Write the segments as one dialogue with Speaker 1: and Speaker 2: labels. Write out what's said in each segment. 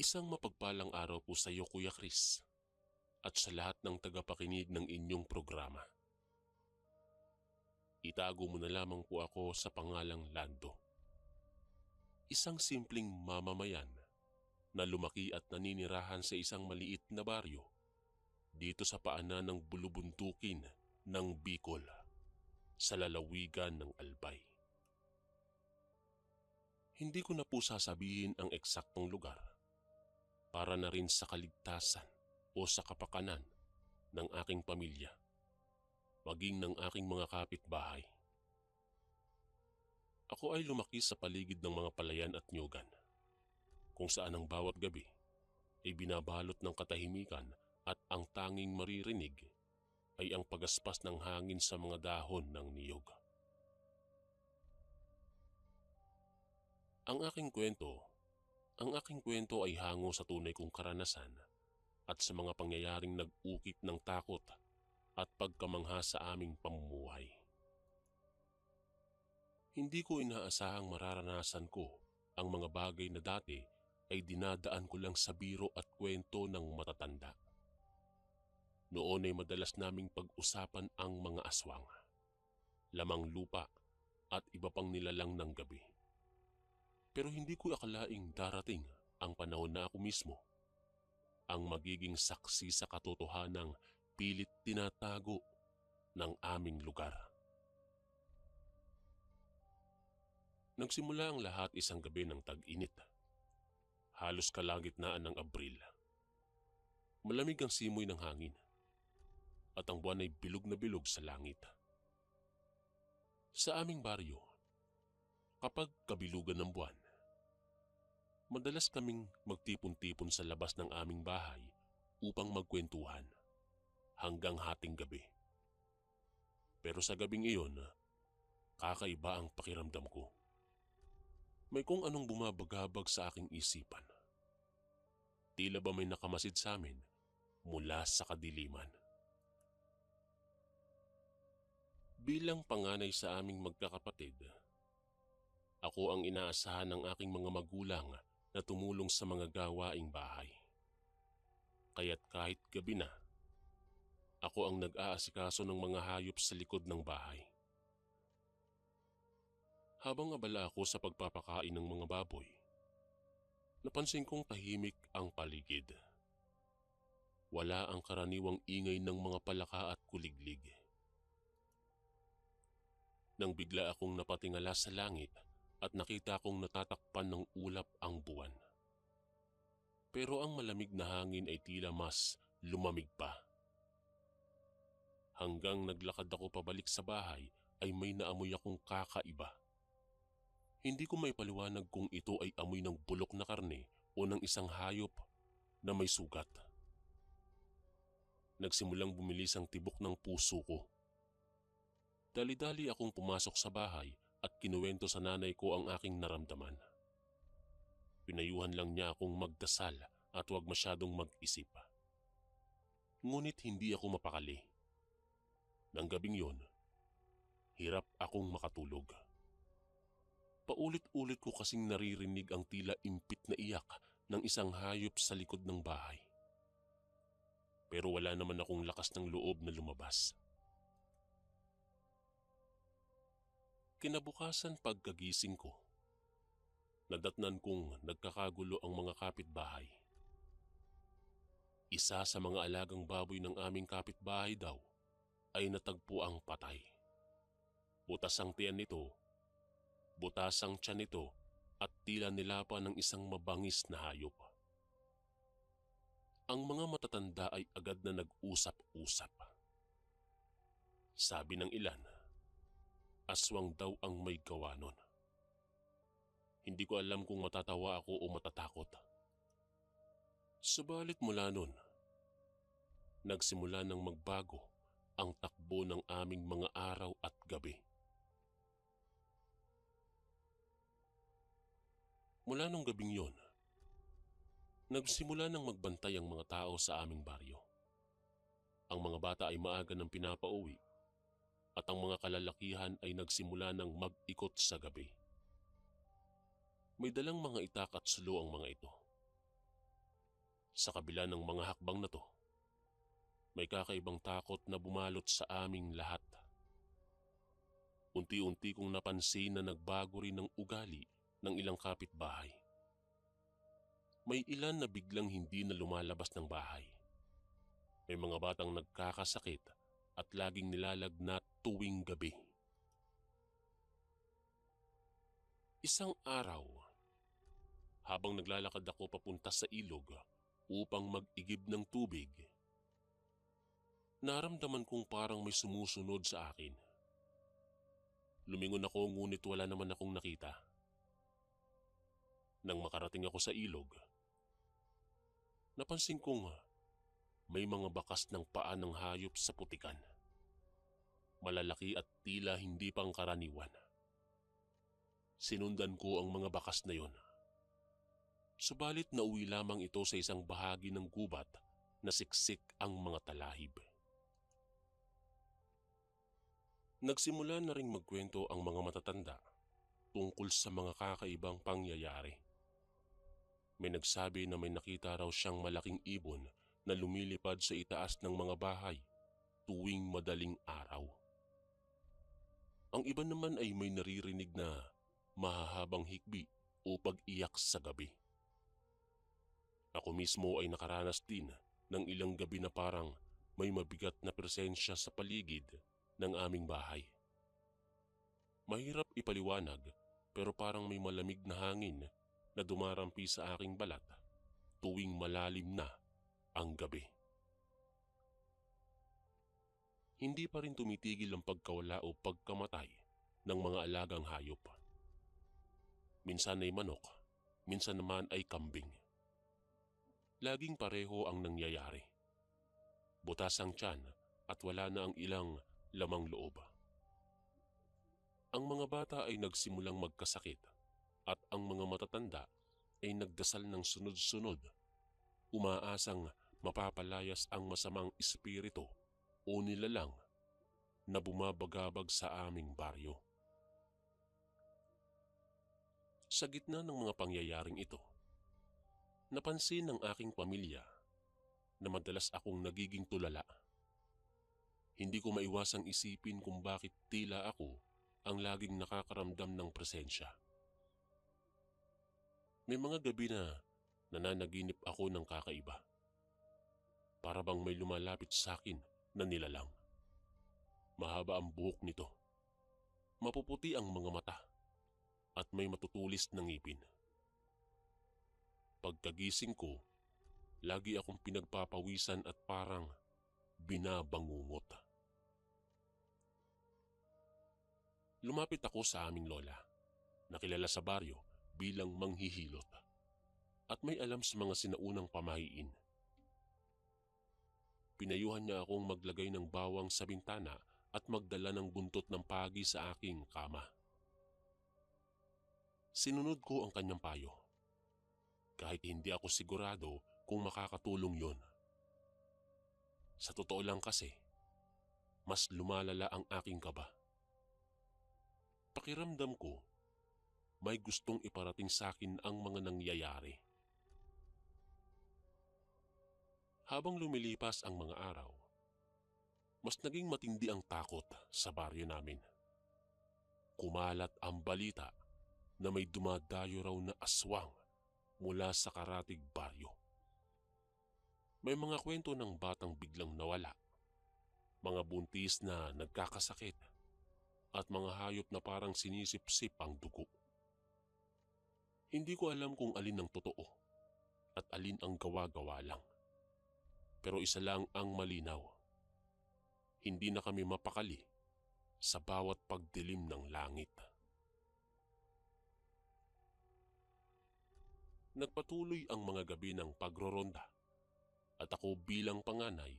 Speaker 1: Isang mapagpalang araw po sa iyo, Kuya Chris, at sa lahat ng tagapakinig ng inyong programa. Itago mo na lamang po ako sa pangalang Lando. Isang simpleng mamamayan na lumaki at naninirahan sa isang maliit na baryo dito sa paanan ng bulubuntukin ng Bicol sa lalawigan ng Albay. Hindi ko na po sasabihin ang eksaktong lugar para na rin sa kaligtasan o sa kapakanan ng aking pamilya, maging ng aking mga kapitbahay. Ako ay lumaki sa paligid ng mga palayan at nyugan, kung saan ang bawat gabi ay binabalot ng katahimikan at ang tanging maririnig ay ang pagaspas ng hangin sa mga dahon ng niyog. Ang aking kwento ay hango sa tunay kong karanasan at sa mga pangyayaring nag-ukit ng takot at pagkamangha sa aming pamumuhay. Hindi ko inaasahang mararanasan ko ang mga bagay na dati ay dinadaan ko lang sa biro at kwento ng matatanda. Noon ay madalas naming pag-usapan ang mga aswang, lamang lupa at iba pang nilalang ng gabi. Pero hindi ko akalaing darating ang panahon na ako mismo ang magiging saksi sa katotohanang pilit tinatago ng aming lugar. Nagsimula ang lahat isang gabi ng tag-init. Halos kalagitnaan ng Abril. Malamig ang simoy ng hangin at ang buwan ay bilog na bilog sa langit. Sa aming baryo, kapag kabilugan ng buwan, madalas kaming magtipon-tipon sa labas ng aming bahay upang magkwentuhan hanggang hating gabi. Pero sa gabing iyon, kakaiba ang pakiramdam ko. May kung anong bumabagabag sa aking isipan. Tila ba may nakamasid sa amin mula sa kadiliman. Bilang panganay sa aming magkakapatid, ako ang inaasahan ng aking mga magulang na tumulong sa mga gawaing bahay. Kaya't kahit gabi na, ako ang nag-aasikaso ng mga hayop sa likod ng bahay. Habang abala ako sa pagpapakain ng mga baboy, napansin kong tahimik ang paligid. Wala ang karaniwang ingay ng mga palaka at kuliglig. Nang bigla akong napatingala sa langit at nakita kong natatakpan ng ulap ang buwan. Pero ang malamig na hangin ay tila mas lumamig pa. Hanggang naglakad ako pabalik sa bahay ay may naamoy akong kakaiba. Hindi ko maipaliwanag kung ito ay amoy ng bulok na karne o ng isang hayop na may sugat. Nagsimulang bumilis ang tibok ng puso ko. Dali-dali akong pumasok sa bahay at kinuwento sa nanay ko ang aking naramdaman. Pinayuhan lang niya akong magdasal at huwag masyadong mag-isip. Ngunit hindi ako mapakali. Nang gabing yon, hirap akong makatulog. Paulit-ulit ko kasing naririnig ang tila impit na iyak ng isang hayop sa likod ng bahay. Pero wala naman akong lakas ng loob na lumabas. Kinabukasan pagkagising ko, nadatnan kong nagkakagulo ang mga kapitbahay. Isa sa mga alagang baboy ng aming kapitbahay daw ay natagpo ang patay. Butas ang tiyan nito, butas ang tiyan nito at tila nilapa ng isang mabangis na hayop. Ang mga matatanda ay agad na nag-usap-usap. Sabi ng ilan, aswang daw ang may gawa nun. Hindi ko alam kung matatawa ako o matatakot. Subalit mula nun, nagsimula ng magbago ang takbo ng aming mga araw at gabi. Mula nung gabing yon, nagsimula ng magbantay ang mga tao sa aming baryo. Ang mga bata ay maaga nang pinapauwi at ang mga kalalakihan ay nagsimula ng mag-ikot sa gabi. May dalang mga itak at sulo ang mga ito. Sa kabila ng mga hakbang na to, may kakaibang takot na bumalot sa aming lahat. Unti-unti kong napansin na nagbago rin ang ugali ng ilang kapitbahay. May ilan na biglang hindi na lumalabas ng bahay. May mga batang nagkakasakit at laging nilalagnat tuwing gabi. Isang araw, habang naglalakad ako papunta sa ilog upang mag-igib ng tubig, naramdaman kong parang may sumusunod sa akin. Lumingon ako ngunit wala naman akong nakita. Nang makarating ako sa ilog, napansin kong may mga bakas ng paa ng hayop sa putikan. Malalaki at tila hindi pangkaraniwan. Sinundan ko ang mga bakas na yon. Subalit nauwi lamang ito sa isang bahagi ng gubat na siksik ang mga talahib. Nagsimula na ring magkwento ang mga matatanda tungkol sa mga kakaibang pangyayari. May nagsabi na may nakita raw siyang malaking ibon na lumilipad sa itaas ng mga bahay tuwing madaling araw. Ang iba naman ay may naririnig na mahahabang hikbi o pag-iyak sa gabi. Ako mismo ay nakaranas din ng ilang gabi na parang may mabigat na presensya sa paligid ng aming bahay. Mahirap ipaliwanag pero parang may malamig na hangin na dumarampi sa aking balat tuwing malalim na ang gabi. Hindi pa rin tumitigil ang pagkawala o pagkamatay ng mga alagang hayop. Minsan ay manok, minsan naman ay kambing. Laging pareho ang nangyayari. Butas ang tiyan at wala na ang ilang lamang loob. Ang mga bata ay nagsimulang magkasakit at ang mga matatanda ay nagdasal ng sunod-sunod, umaasang mapapalayas ang masamang espiritu o nilalang na bumabagabag sa aming baryo. Sa gitna ng mga pangyayaring ito, napansin ng aking pamilya na madalas akong nagiging tulala. Hindi ko maiwasang isipin kung bakit tila ako ang laging nakakaramdam ng presensya. May mga gabi na nananaginip ako ng kakaiba. Para bang may lumalapit sa akin na nilalang. Mahaba ang buhok nito. Mapuputi ang mga mata at may matutulis na ngipin. Pagkagising ko, lagi akong pinagpapawisan at parang binabangungot. Lumapit ako sa aming lola, na kilala sa baryo bilang manghihilot, at may alam sa mga sinaunang pamahiin. Pinayuhan niya akong maglagay ng bawang sa bintana at magdala ng buntot ng pagi sa aking kama. Sinunod ko ang kanyang payo, kahit hindi ako sigurado kung makakatulong yon. Sa totoo lang kasi, mas lumalala ang aking kaba. Pakiramdam ko, may gustong iparating sa akin ang mga nangyayari. Habang lumilipas ang mga araw, mas naging matindi ang takot sa baryo namin. Kumalat ang balita na may dumadayo raw na aswang mula sa karatig baryo. May mga kwento ng batang biglang nawala, mga buntis na nagkakasakit, at mga hayop na parang sinisip-sip ang dugo. Hindi ko alam kung alin ang totoo at alin ang gawa-gawa lang. Pero isa lang ang malinaw. Hindi na kami mapakali sa bawat pagdilim ng langit. Nagpatuloy ang mga gabi ng pagroronda at ako bilang panganay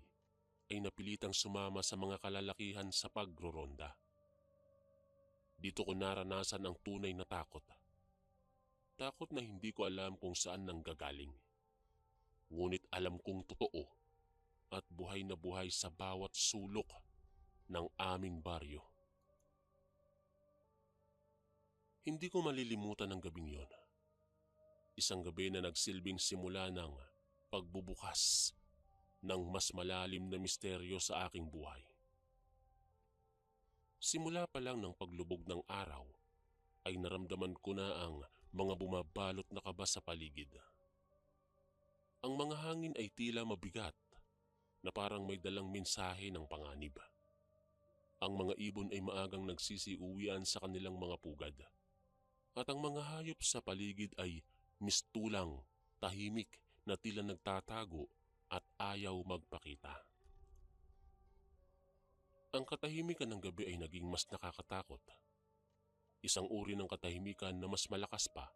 Speaker 1: ay napilitang sumama sa mga kalalakihan sa pagroronda. Dito ko naranasan ang tunay na takot. Takot na hindi ko alam kung saan nanggagaling. Ngunit alam kong totoo at buhay na buhay sa bawat sulok ng aming baryo. Hindi ko malilimutan ang gabing yon. Isang gabi na nagsilbing simula ng pagbubukas ng mas malalim na misteryo sa aking buhay. Simula pa lang ng paglubog ng araw ay naramdaman ko na ang mga bumabalot na kaba sa paligid. Ang mga hangin ay tila mabigat na parang may dalang mensahe ng panganib. Ang mga ibon ay maagang nagsisiuwian sa kanilang mga pugad. At ang mga hayop sa paligid ay mistulang, tahimik na tila nagtatago at ayaw magpakita. Ang katahimikan ng gabi ay naging mas nakakatakot. Isang uri ng katahimikan na mas malakas pa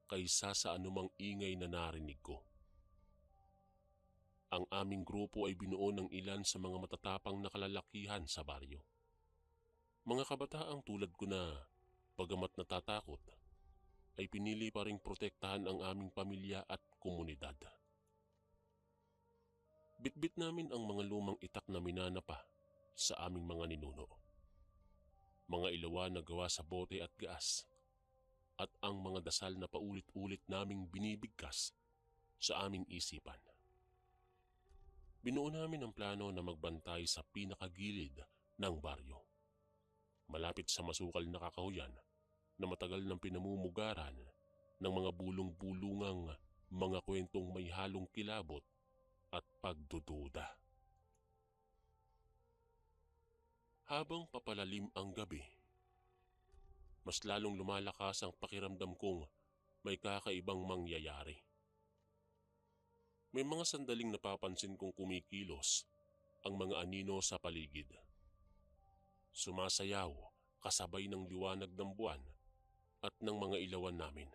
Speaker 1: kaysa sa anumang ingay na narinig ko. Ang aming grupo ay binuo ng ilan sa mga matatapang na kalalakihan sa baryo. Mga kabataang tulad ko na, bagamat natatakot, ay pinili pa ring protektahan ang aming pamilya at komunidad. Bitbit namin ang mga lumang itak na minana pa sa aming mga ninuno. Mga ilawan na gawa sa bote at gas, at ang mga dasal na paulit-ulit naming binibigkas sa aming isipan. Binuo namin ang plano na magbantay sa pinakagilid ng baryo, malapit sa masukal na kakahuyan na matagal ng pinamumugaran ng mga bulong-bulungang mga kwentong may halong kilabot at pagdududa. Habang papalalim ang gabi, mas lalong lumalakas ang pakiramdam kong may kakaibang mangyayari. May mga sandaling napapansin kong kumikilos ang mga anino sa paligid. Sumasayaw kasabay ng liwanag ng buwan at ng mga ilawan namin.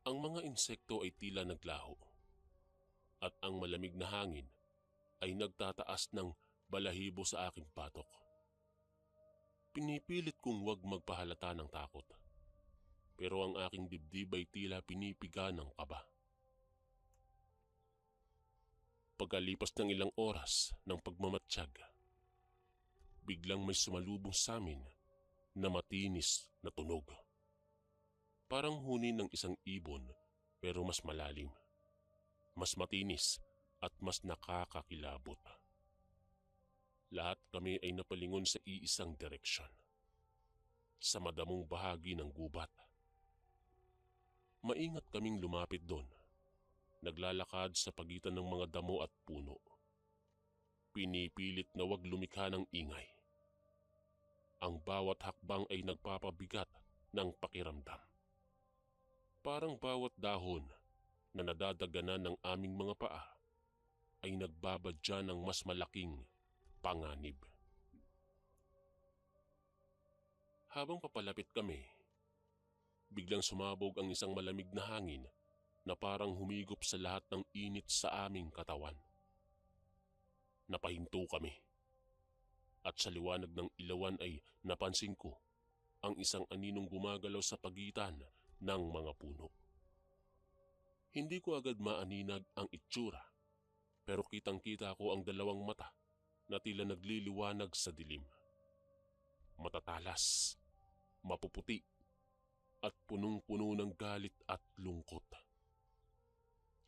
Speaker 1: Ang mga insekto ay tila naglaho at ang malamig na hangin ay nagtataas ng balahibo sa aking patok. Pinipilit kong huwag magpahalata ng takot, pero ang aking dibdib ay tila pinipiga ng kaba. Pagkalipas ng ilang oras ng pagmamatsyag, biglang may sumalubong sa amin na matinis na tunog. Parang huni ng isang ibon pero mas malalim, mas matinis at mas nakakakilabot. Lahat kami ay napalingon sa iisang direksyon, sa madamong bahagi ng gubat. Maingat kaming lumapit doon, naglalakad sa pagitan ng mga damo at puno. Pinipilit na wag lumikha ng ingay. Ang bawat hakbang ay nagpapabigat ng pakiramdam. Parang bawat dahon na nadadaganan ng aming mga paa ay nagbabadya ng mas malaking panganib. Habang papalapit kami, biglang sumabog ang isang malamig na hangin na parang humigop sa lahat ng init sa aming katawan. Napahinto kami, at sa liwanag ng ilawan ay napansin ko ang isang aninong gumagalaw sa pagitan ng mga puno. Hindi ko agad maaninag ang itsura, pero kitang-kita ko ang dalawang mata na tila nagliliwanag sa dilim. Matatalas, mapuputi, at punong-puno ng galit at lungkot.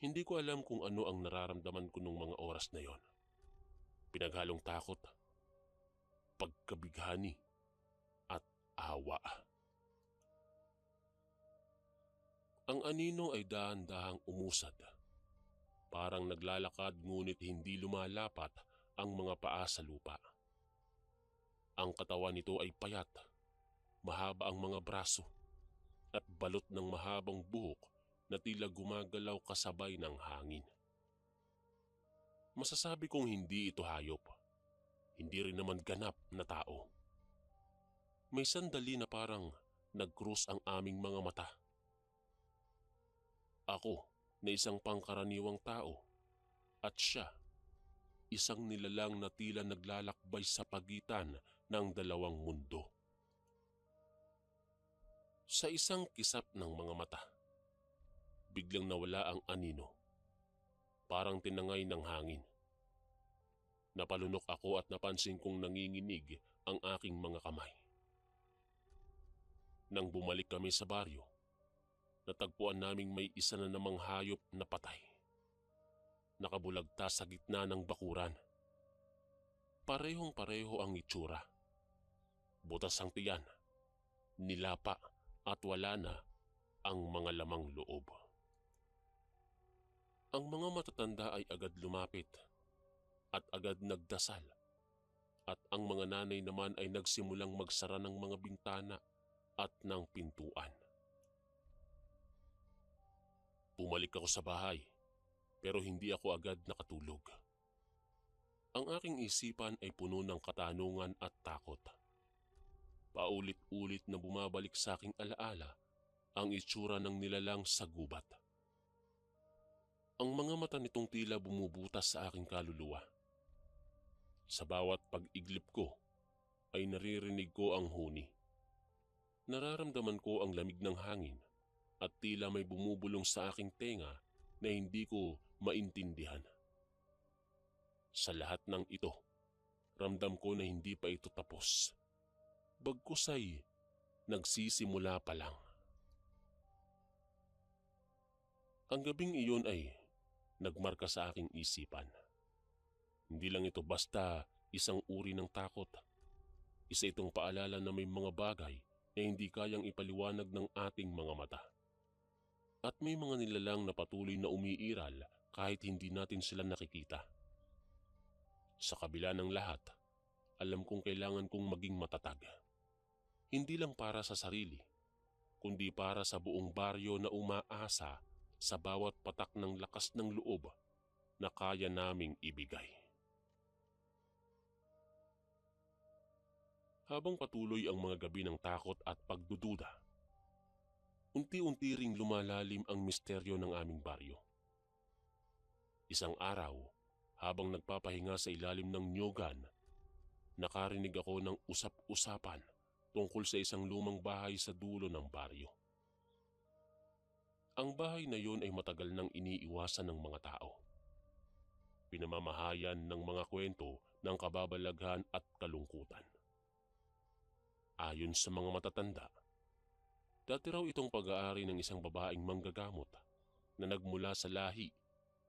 Speaker 1: Hindi ko alam kung ano ang nararamdaman ko nung mga oras na yon. Pinaghalong takot, pagkabighani, at awa. Ang anino ay dahan-dahang umusad. Parang naglalakad ngunit hindi lumalapat ang mga paa sa lupa. Ang katawan nito ay payat, mahaba ang mga braso, at balot ng mahabang buhok na tila gumagalaw kasabay ng hangin. Masasabi kong hindi ito hayop. Hindi rin naman ganap na tao. May sandali na parang nag-cross ang aming mga mata. Ako na isang pangkaraniwang tao at siya, isang nilalang na tila naglalakbay sa pagitan ng dalawang mundo. Sa isang kisap ng mga mata, biglang nawala ang anino. Parang tinangay ng hangin. Napalunok ako at napansin kong nanginginig ang aking mga kamay. Nang bumalik kami sa baryo, natagpuan naming may isa na namang hayop na patay. Nakabulagta sa gitna ng bakuran. Parehong-pareho ang itsura. Butas ang tiyan, nilapa at wala na ang mga lamang loob. Ang mga matatanda ay agad lumapit at agad nagdasal, at ang mga nanay naman ay nagsimulang magsara ng mga bintana at ng pintuan. Bumalik ako sa bahay, pero hindi ako agad nakatulog. Ang aking isipan ay puno ng katanungan at takot. Paulit-ulit na bumabalik sa aking alaala ang itsura ng nilalang sa gubat. Ang mga mata nitong tila bumubutas sa aking kaluluwa. Sa bawat pag-iglip ko ay naririnig ko ang huni. Nararamdaman ko ang lamig ng hangin at tila may bumubulong sa aking tenga na hindi ko maintindihan. Sa lahat ng ito, ramdam ko na hindi pa ito tapos. Bagkus ay nagsisimula pa lang. Ang gabing iyon ay nagmarka sa aking isipan. Hindi lang ito basta isang uri ng takot. Isa itong paalala na may mga bagay na hindi kayang ipaliwanag ng ating mga mata. At may mga nilalang na patuloy na umiiral kahit hindi natin sila nakikita. Sa kabila ng lahat, alam kong kailangan kong maging matatag. Hindi lang para sa sarili, kundi para sa buong baryo na umaasa sa bawat patak ng lakas ng loob na kaya naming ibigay. Habang patuloy ang mga gabi ng takot at pagdududa, unti-unti ring lumalalim ang misteryo ng aming baryo. Isang araw, habang nagpapahinga sa ilalim ng niyugan, nakarinig ako ng usap-usapan tungkol sa isang lumang bahay sa dulo ng baryo. Ang bahay na yun ay matagal nang iniiwasan ng mga tao. Pinamamahayan ng mga kwento ng kababalaghan at kalungkutan. Ayon sa mga matatanda, dati raw itong pag-aari ng isang babaeng manggagamot na nagmula sa lahi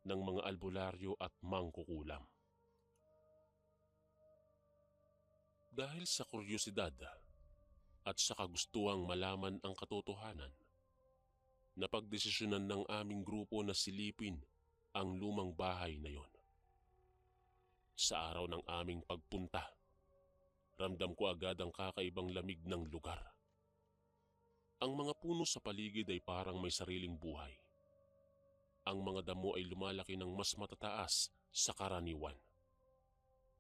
Speaker 1: ng mga albularyo at mangkukulam. Dahil sa kuryosidad at sa kagustuhang malaman ang katotohanan, napagdesisyonan ng aming grupo na silipin ang lumang bahay na yon. Sa araw ng aming pagpunta, ramdam ko agad ang kakaibang lamig ng lugar. Ang mga puno sa paligid ay parang may sariling buhay. Ang mga damo ay lumalaki ng mas matataas sa karaniwan.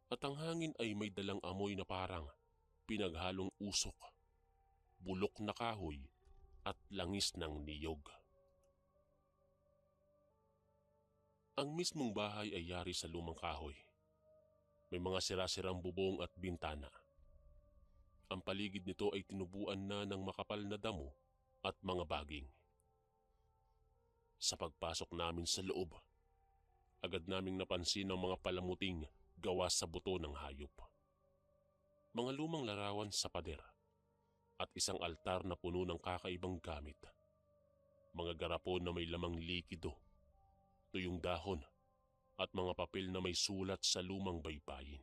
Speaker 1: At ang hangin ay may dalang amoy na parang pinaghalong usok, bulok na kahoy at langis ng niyog. Ang mismong bahay ay yari sa lumang kahoy. May mga sira-sirang bubong at bintana. Ang paligid nito ay tinubuan na ng makapal na damo at mga baging. Sa pagpasok namin sa loob, agad naming napansin ang mga palamuting gawa sa buto ng hayop. Mga lumang larawan sa pader at isang altar na puno ng kakaibang gamit. Mga garapon na may lamang likido, tuyong dahon at mga papel na may sulat sa lumang baybayin.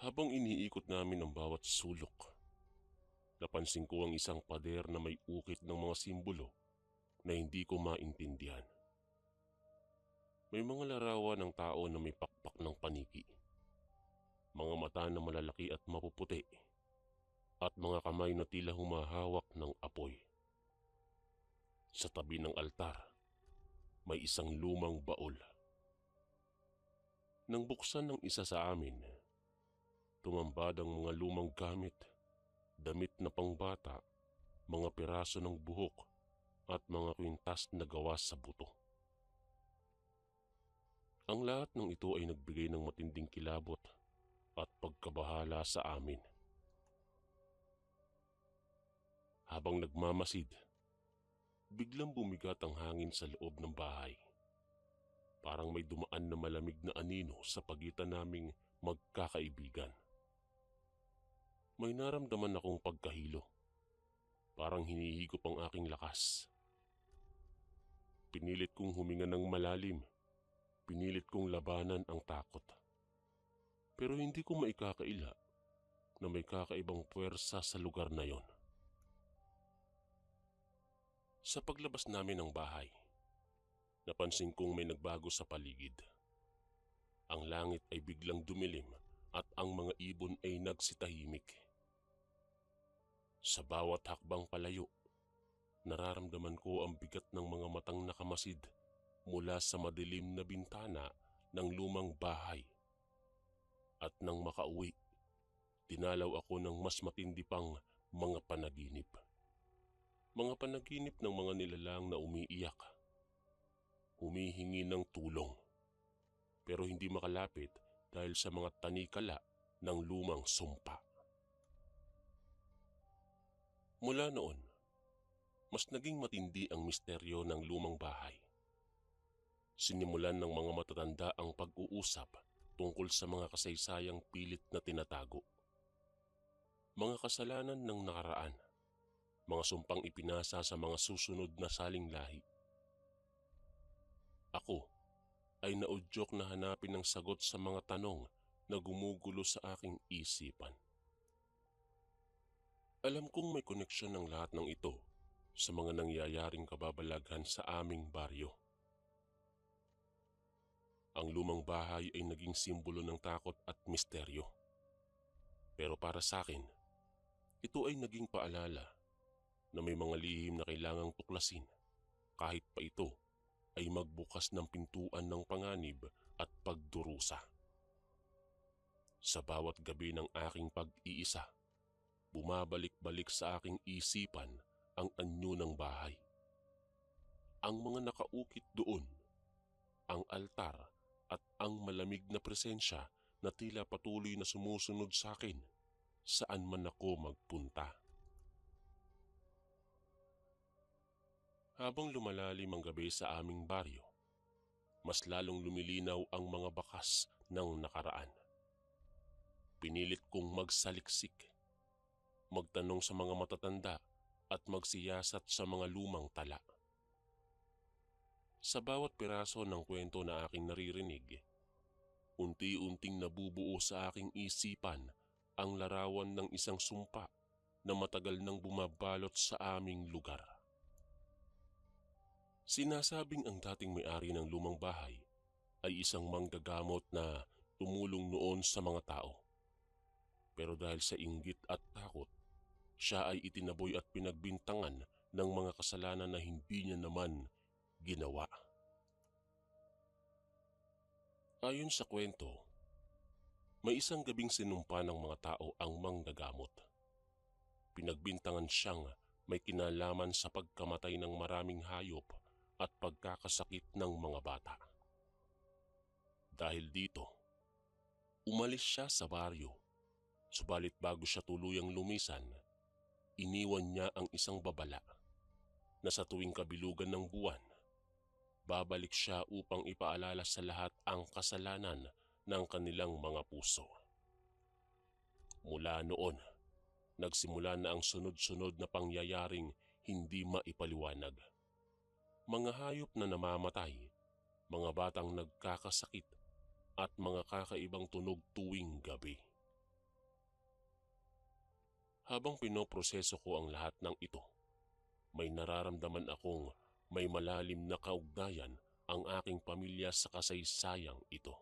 Speaker 1: Habang iniikot namin ang bawat sulok, napansin ko ang isang pader na may ukit ng mga simbolo na hindi ko maintindihan. May mga larawan ng tao na may pakpak ng paniki, mga mata na malalaki at mapuputi, at mga kamay na tila humahawak ng apoy. Sa tabi ng altar, may isang lumang baol. Nang buksan ng isa sa amin, tumambad ang mga lumang gamit, damit na pangbata, mga piraso ng buhok at mga kwintas na gawa sa buto. Ang lahat ng ito ay nagbigay ng matinding kilabot at pagkabahala sa amin. Habang nagmamasid, biglang bumigat ang hangin sa loob ng bahay. Parang may dumaan na malamig na anino sa pagitan naming magkakaibigan. May naramdaman akong pagkahilo. Parang hinihigop ang aking lakas. Pinilit kong huminga ng malalim. Pinilit kong labanan ang takot. Pero hindi ko maikakaila na may kakaibang puwersa sa lugar na yon. Sa paglabas namin ng bahay, napansin kong may nagbago sa paligid. Ang langit ay biglang dumilim at ang mga ibon ay nagsitahimik. Sa bawat hakbang palayo, nararamdaman ko ang bigat ng mga matang nakamasid mula sa madilim na bintana ng lumang bahay. At nang makauwi, dinalaw ako ng mas matindi pang mga panaginip. Mga panaginip ng mga nilalang na umiiyak, humihingi ng tulong, pero hindi makalapit dahil sa mga tanikala ng lumang sumpa. Mula noon, mas naging matindi ang misteryo ng lumang bahay. Sinimulan ng mga matatanda ang pag-uusap tungkol sa mga kasaysayang pilit na tinatago. Mga kasalanan ng nakaraan, mga sumpang ipinasa sa mga susunod na saling lahi. Ako ay naudyok na hanapin ang sagot sa mga tanong na gumugulo sa aking isipan. Alam kong may koneksyon ng lahat ng ito sa mga nangyayaring kababalaghan sa aming baryo. Ang lumang bahay ay naging simbolo ng takot at misteryo. Pero para sa akin, ito ay naging paalala na may mga lihim na kailangang tuklasin kahit pa ito ay magbukas ng pintuan ng panganib at pagdurusa. Sa bawat gabi ng aking pag-iisa, bumabalik-balik sa aking isipan ang anyo ng bahay. Ang mga nakaukit doon, ang altar at ang malamig na presensya na tila patuloy na sumusunod sa akin saan man ako magpunta. Habang lumalalim ang gabi sa aming baryo, mas lalong lumilinaw ang mga bakas ng nakaraan. Pinilit kong magsaliksik, magtanong sa mga matatanda at magsiyasat sa mga lumang tala. Sa bawat piraso ng kwento na aking naririnig, unti-unting nabubuo sa aking isipan ang larawan ng isang sumpa na matagal nang bumabalot sa aming lugar. Sinasabing ang dating may-ari ng lumang bahay ay isang manggagamot na tumulong noon sa mga tao. Pero dahil sa inggit at takot, siya ay itinaboy at pinagbintangan ng mga kasalanan na hindi niya naman ginawa. Ayon sa kwento, may isang gabing sinumpa ng mga tao ang manggagamot. Pinagbintangan siyang may kinalaman sa pagkamatay ng maraming hayop at pagkakasakit ng mga bata. Dahil dito, umalis siya sa baryo, subalit bago siya tuluyang lumisan, iniwan niya ang isang babala na sa tuwing kabilugan ng buwan, babalik siya upang ipaalala sa lahat ang kasalanan ng kanilang mga puso. Mula noon, nagsimula na ang sunod-sunod na pangyayaring hindi maipaliwanag. Mga hayop na namamatay, mga batang nagkakasakit, at mga kakaibang tunog tuwing gabi. Habang pinoproseso ko ang lahat ng ito, may nararamdaman akong may malalim na kaugnayan ang aking pamilya sa kasaysayang ito.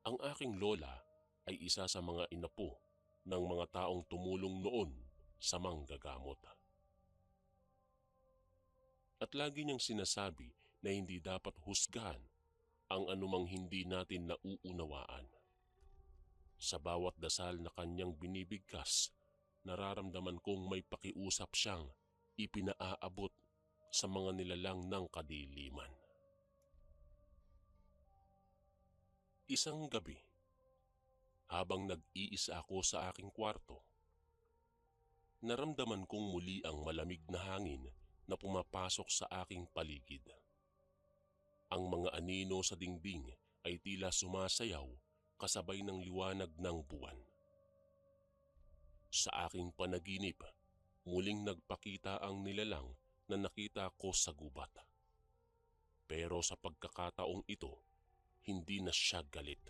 Speaker 1: Ang aking lola ay isa sa mga inapo ng mga taong tumulong noon sa manggagamot. At lagi niyang sinasabi na hindi dapat husgahan ang anumang hindi natin nauunawaan. Sa bawat dasal na kanyang binibigkas, nararamdaman kong may pakiusap siyang ipinaaabot sa mga nilalang ng kadiliman. Isang gabi, habang nag-iisa ako sa aking kwarto, naramdaman kong muli ang malamig na hangin na pumapasok sa aking paligid. Ang mga anino sa dingding ay tila sumasayaw kasabay ng liwanag ng buwan. Sa aking panaginip, muling nagpakita ang nilalang na nakita ko sa gubat. Pero sa pagkakataong ito, hindi na siya galit,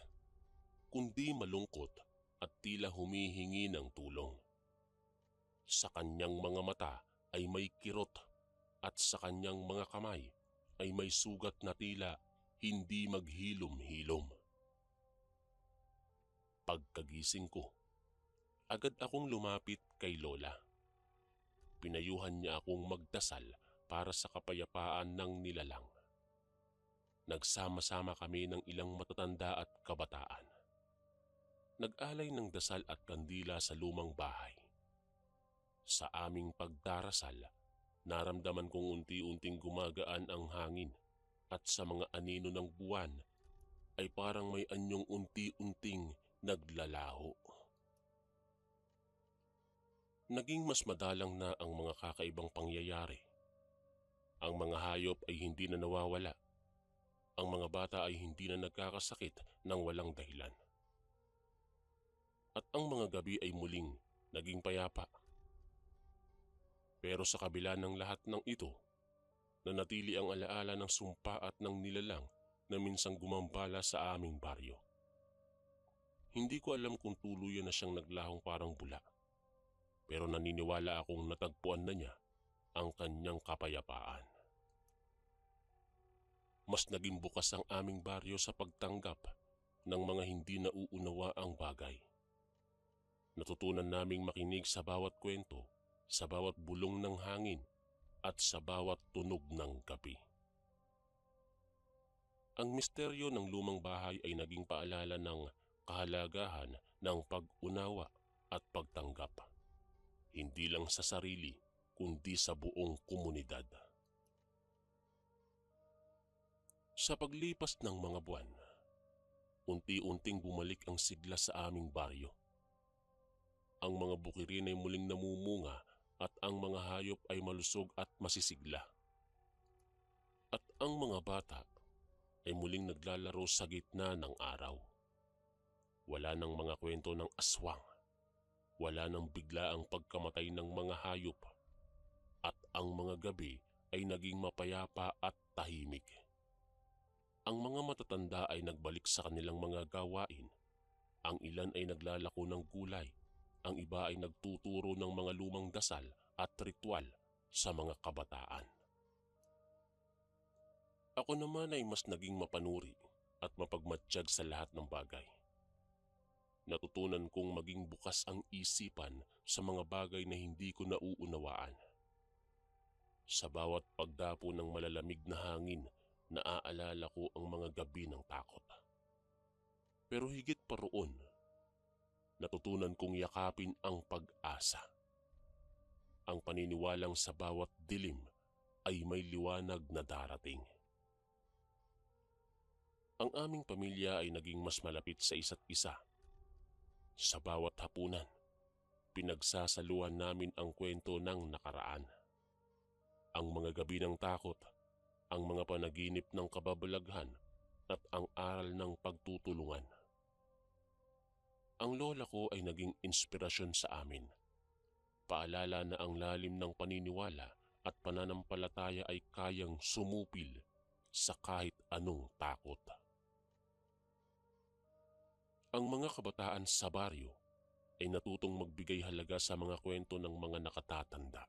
Speaker 1: kundi malungkot at tila humihingi ng tulong. Sa kanyang mga mata ay may kirot at sa kanyang mga kamay ay may sugat na tila hindi maghilom-hilom. Pagkagising ko, agad akong lumapit kay Lola. Pinayuhan niya akong magdasal para sa kapayapaan ng nilalang. Nagsama-sama kami ng ilang matatanda at kabataan. Nag-alay ng dasal at kandila sa lumang bahay. Sa aming pagdarasal, naramdaman kong unti-unting gumagaan ang hangin at sa mga anino ng buwan ay parang may anyong unti-unting naglalaho. Naging mas madalang na ang mga kakaibang pangyayari. Ang mga hayop ay hindi na nawawala. Ang mga bata ay hindi na nagkakasakit ng walang dahilan. At ang mga gabi ay muling naging payapa. Pero sa kabila ng lahat ng ito, nanatili ang alaala ng sumpa at ng nilalang na minsang gumambala sa aming baryo. Hindi ko alam kung tuluyan na siyang naglahong parang bula, pero naniniwala akong natagpuan na niya ang kanyang kapayapaan. Mas naging bukas ang aming baryo sa pagtanggap ng mga hindi nauunawa ang bagay. Natutunan naming makinig sa bawat kwento, sa bawat bulong ng hangin at sa bawat tunog ng gabi. Ang misteryo ng lumang bahay ay naging paalala ng kahalagahan ng pag-unawa at pagtanggap. Hindi lang sa sarili, kundi sa buong komunidad. Sa paglipas ng mga buwan, unti-unting bumalik ang sigla sa aming baryo. Ang mga bukirin ay muling namumunga at ang mga hayop ay malusog at masisigla. At ang mga bata ay muling naglalaro sa gitna ng araw. Wala nang mga kwento ng aswang. Wala nang biglaang pagkamatay ng mga hayop. At ang mga gabi ay naging mapayapa at tahimik. Ang mga matatanda ay nagbalik sa kanilang mga gawain. Ang ilan ay naglalako ng gulay. Ang iba ay nagtuturo ng mga lumang dasal at ritual sa mga kabataan. Ako naman ay mas naging mapanuri at mapagmatsyag sa lahat ng bagay. Natutunan kong maging bukas ang isipan sa mga bagay na hindi ko nauunawaan. Sa bawat pagdapo ng malalamig na hangin, naaalala ko ang mga gabi ng takot. Pero higit pa roon, natutunan kong yakapin ang pag-asa. Ang paniniwalang sa bawat dilim ay may liwanag na darating. Ang aming pamilya ay naging mas malapit sa isa't isa. Sa bawat hapunan, pinagsasaluhan namin ang kwento ng nakaraan. Ang mga gabi ng takot, ang mga panaginip ng kababalaghan at ang aral ng pagtutulungan. Ang lola ko ay naging inspirasyon sa amin. Paalala na ang lalim ng paniniwala at pananampalataya ay kayang sumupil sa kahit anong takot. Ang mga kabataan sa baryo ay natutong magbigay halaga sa mga kwento ng mga nakatatanda.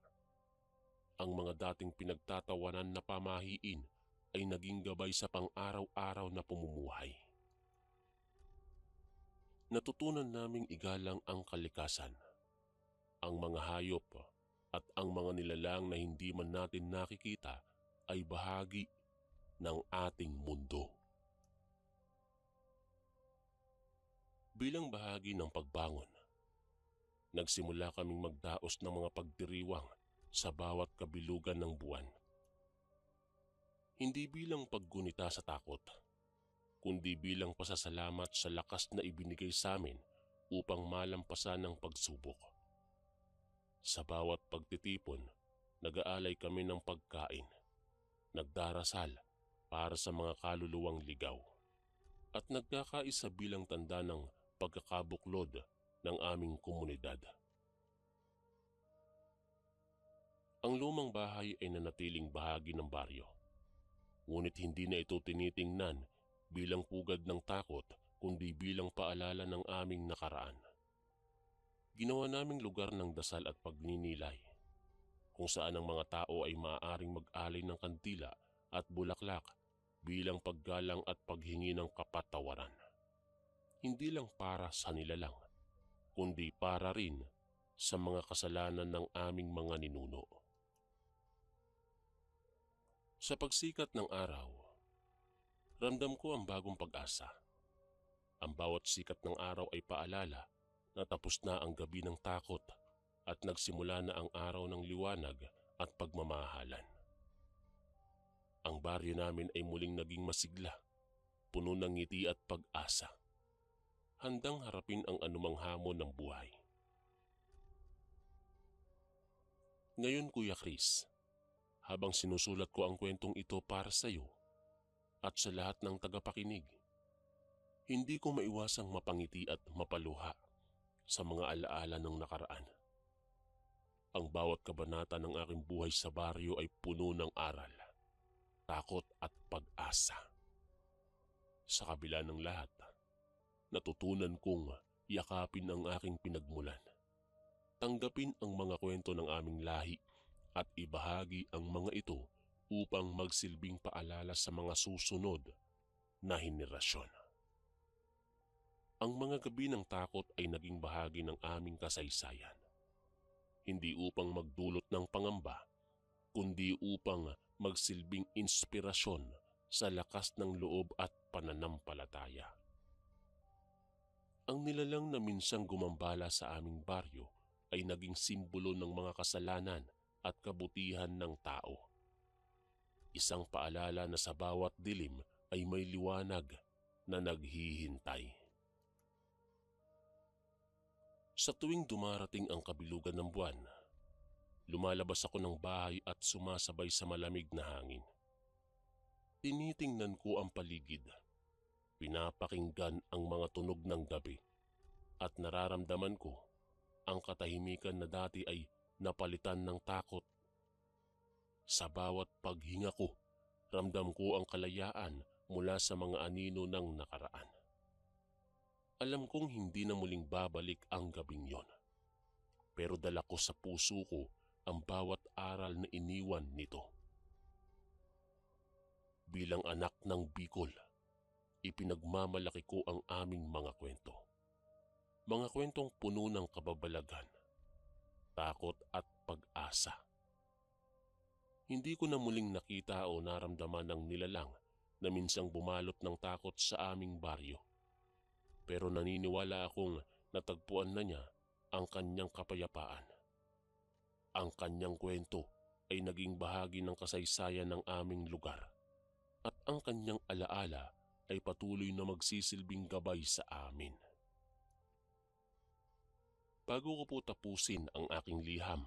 Speaker 1: Ang mga dating pinagtatawanan na pamahiin ay naging gabay sa pang-araw-araw na pamumuhay. Natutunan naming igalang ang kalikasan, ang mga hayop at ang mga nilalang na hindi man natin nakikita ay bahagi ng ating mundo. Bilang bahagi ng pagbangon, nagsimula kaming magdaos ng mga pagdiriwang sa bawat kabilugan ng buwan. Hindi bilang paggunita sa takot, kundi bilang pasasalamat sa lakas na ibinigay sa amin upang malampasan ang pagsubok. Sa bawat pagtitipon, nag-aalay kami ng pagkain, nagdarasal para sa mga kaluluwang ligaw, at nagkakaisa bilang tanda ng pagkakabuklod ng aming komunidad. Ang lumang bahay ay nanatiling bahagi ng baryo. Ngunit hindi na ito tinitingnan bilang pugad ng takot kundi bilang paalala ng aming nakaraan. Ginawa naming lugar ng dasal at pagninilay, kung saan ang mga tao ay maaaring mag-alay ng kandila at bulaklak bilang paggalang at paghingi ng kapatawaran. Hindi lang para sa nilalang, kundi para rin sa mga kasalanan ng aming mga ninuno. Sa pagsikat ng araw, ramdam ko ang bagong pag-asa. Ang bawat sikat ng araw ay paalala na tapos na ang gabi ng takot at nagsimula na ang araw ng liwanag at pagmamahalan. Ang baryo namin ay muling naging masigla, puno ng ngiti at pag-asa, handang harapin ang anumang hamon ng buhay. Ngayon, Kuya Chris, habang sinusulat ko ang kwentong ito para sa iyo at sa lahat ng tagapakinig, hindi ko maiwasang mapangiti at mapaluha sa mga alaala ng nakaraan. Ang bawat kabanata ng aking buhay sa baryo ay puno ng aral, takot at pag-asa. Sa kabila ng lahat, natutunan kong yakapin ang aking pinagmulan, tanggapin ang mga kwento ng aming lahi at ibahagi ang mga ito upang magsilbing paalala sa mga susunod na henerasyon. Ang mga gabi ng takot ay naging bahagi ng aming kasaysayan, hindi upang magdulot ng pangamba, kundi upang magsilbing inspirasyon sa lakas ng loob at pananampalataya. Ang nilalang na minsang gumambala sa aming baryo ay naging simbolo ng mga kasalanan at kabutihan ng tao. Isang paalala na sa bawat dilim ay may liwanag na naghihintay. Sa tuwing dumarating ang kabilugan ng buwan, lumalabas ako ng bahay at sumasabay sa malamig na hangin. Tinitingnan ko ang paligid, pinapakinggan ang mga tunog ng gabi, at nararamdaman ko ang katahimikan na dati ay napalitan ng takot. Sa bawat paghinga ko, ramdam ko ang kalayaan mula sa mga anino ng nakaraan. Alam kong hindi na muling babalik ang gabing yon, pero dala ko sa puso ko ang bawat aral na iniwan nito. Bilang anak ng Bicol, ipinagmamalaki ko ang aming mga kwento. Mga kwentong puno ng kababalagan, takot at pag-asa. Hindi ko na muling nakita o naramdaman ang nilalang na minsang bumalot ng takot sa aming baryo. Pero naniniwala akong natagpuan na niya ang kanyang kapayapaan. Ang kanyang kwento ay naging bahagi ng kasaysayan ng aming lugar, at ang kanyang alaala ay patuloy na magsisilbing gabay sa amin. Bago ko po tapusin ang aking liham,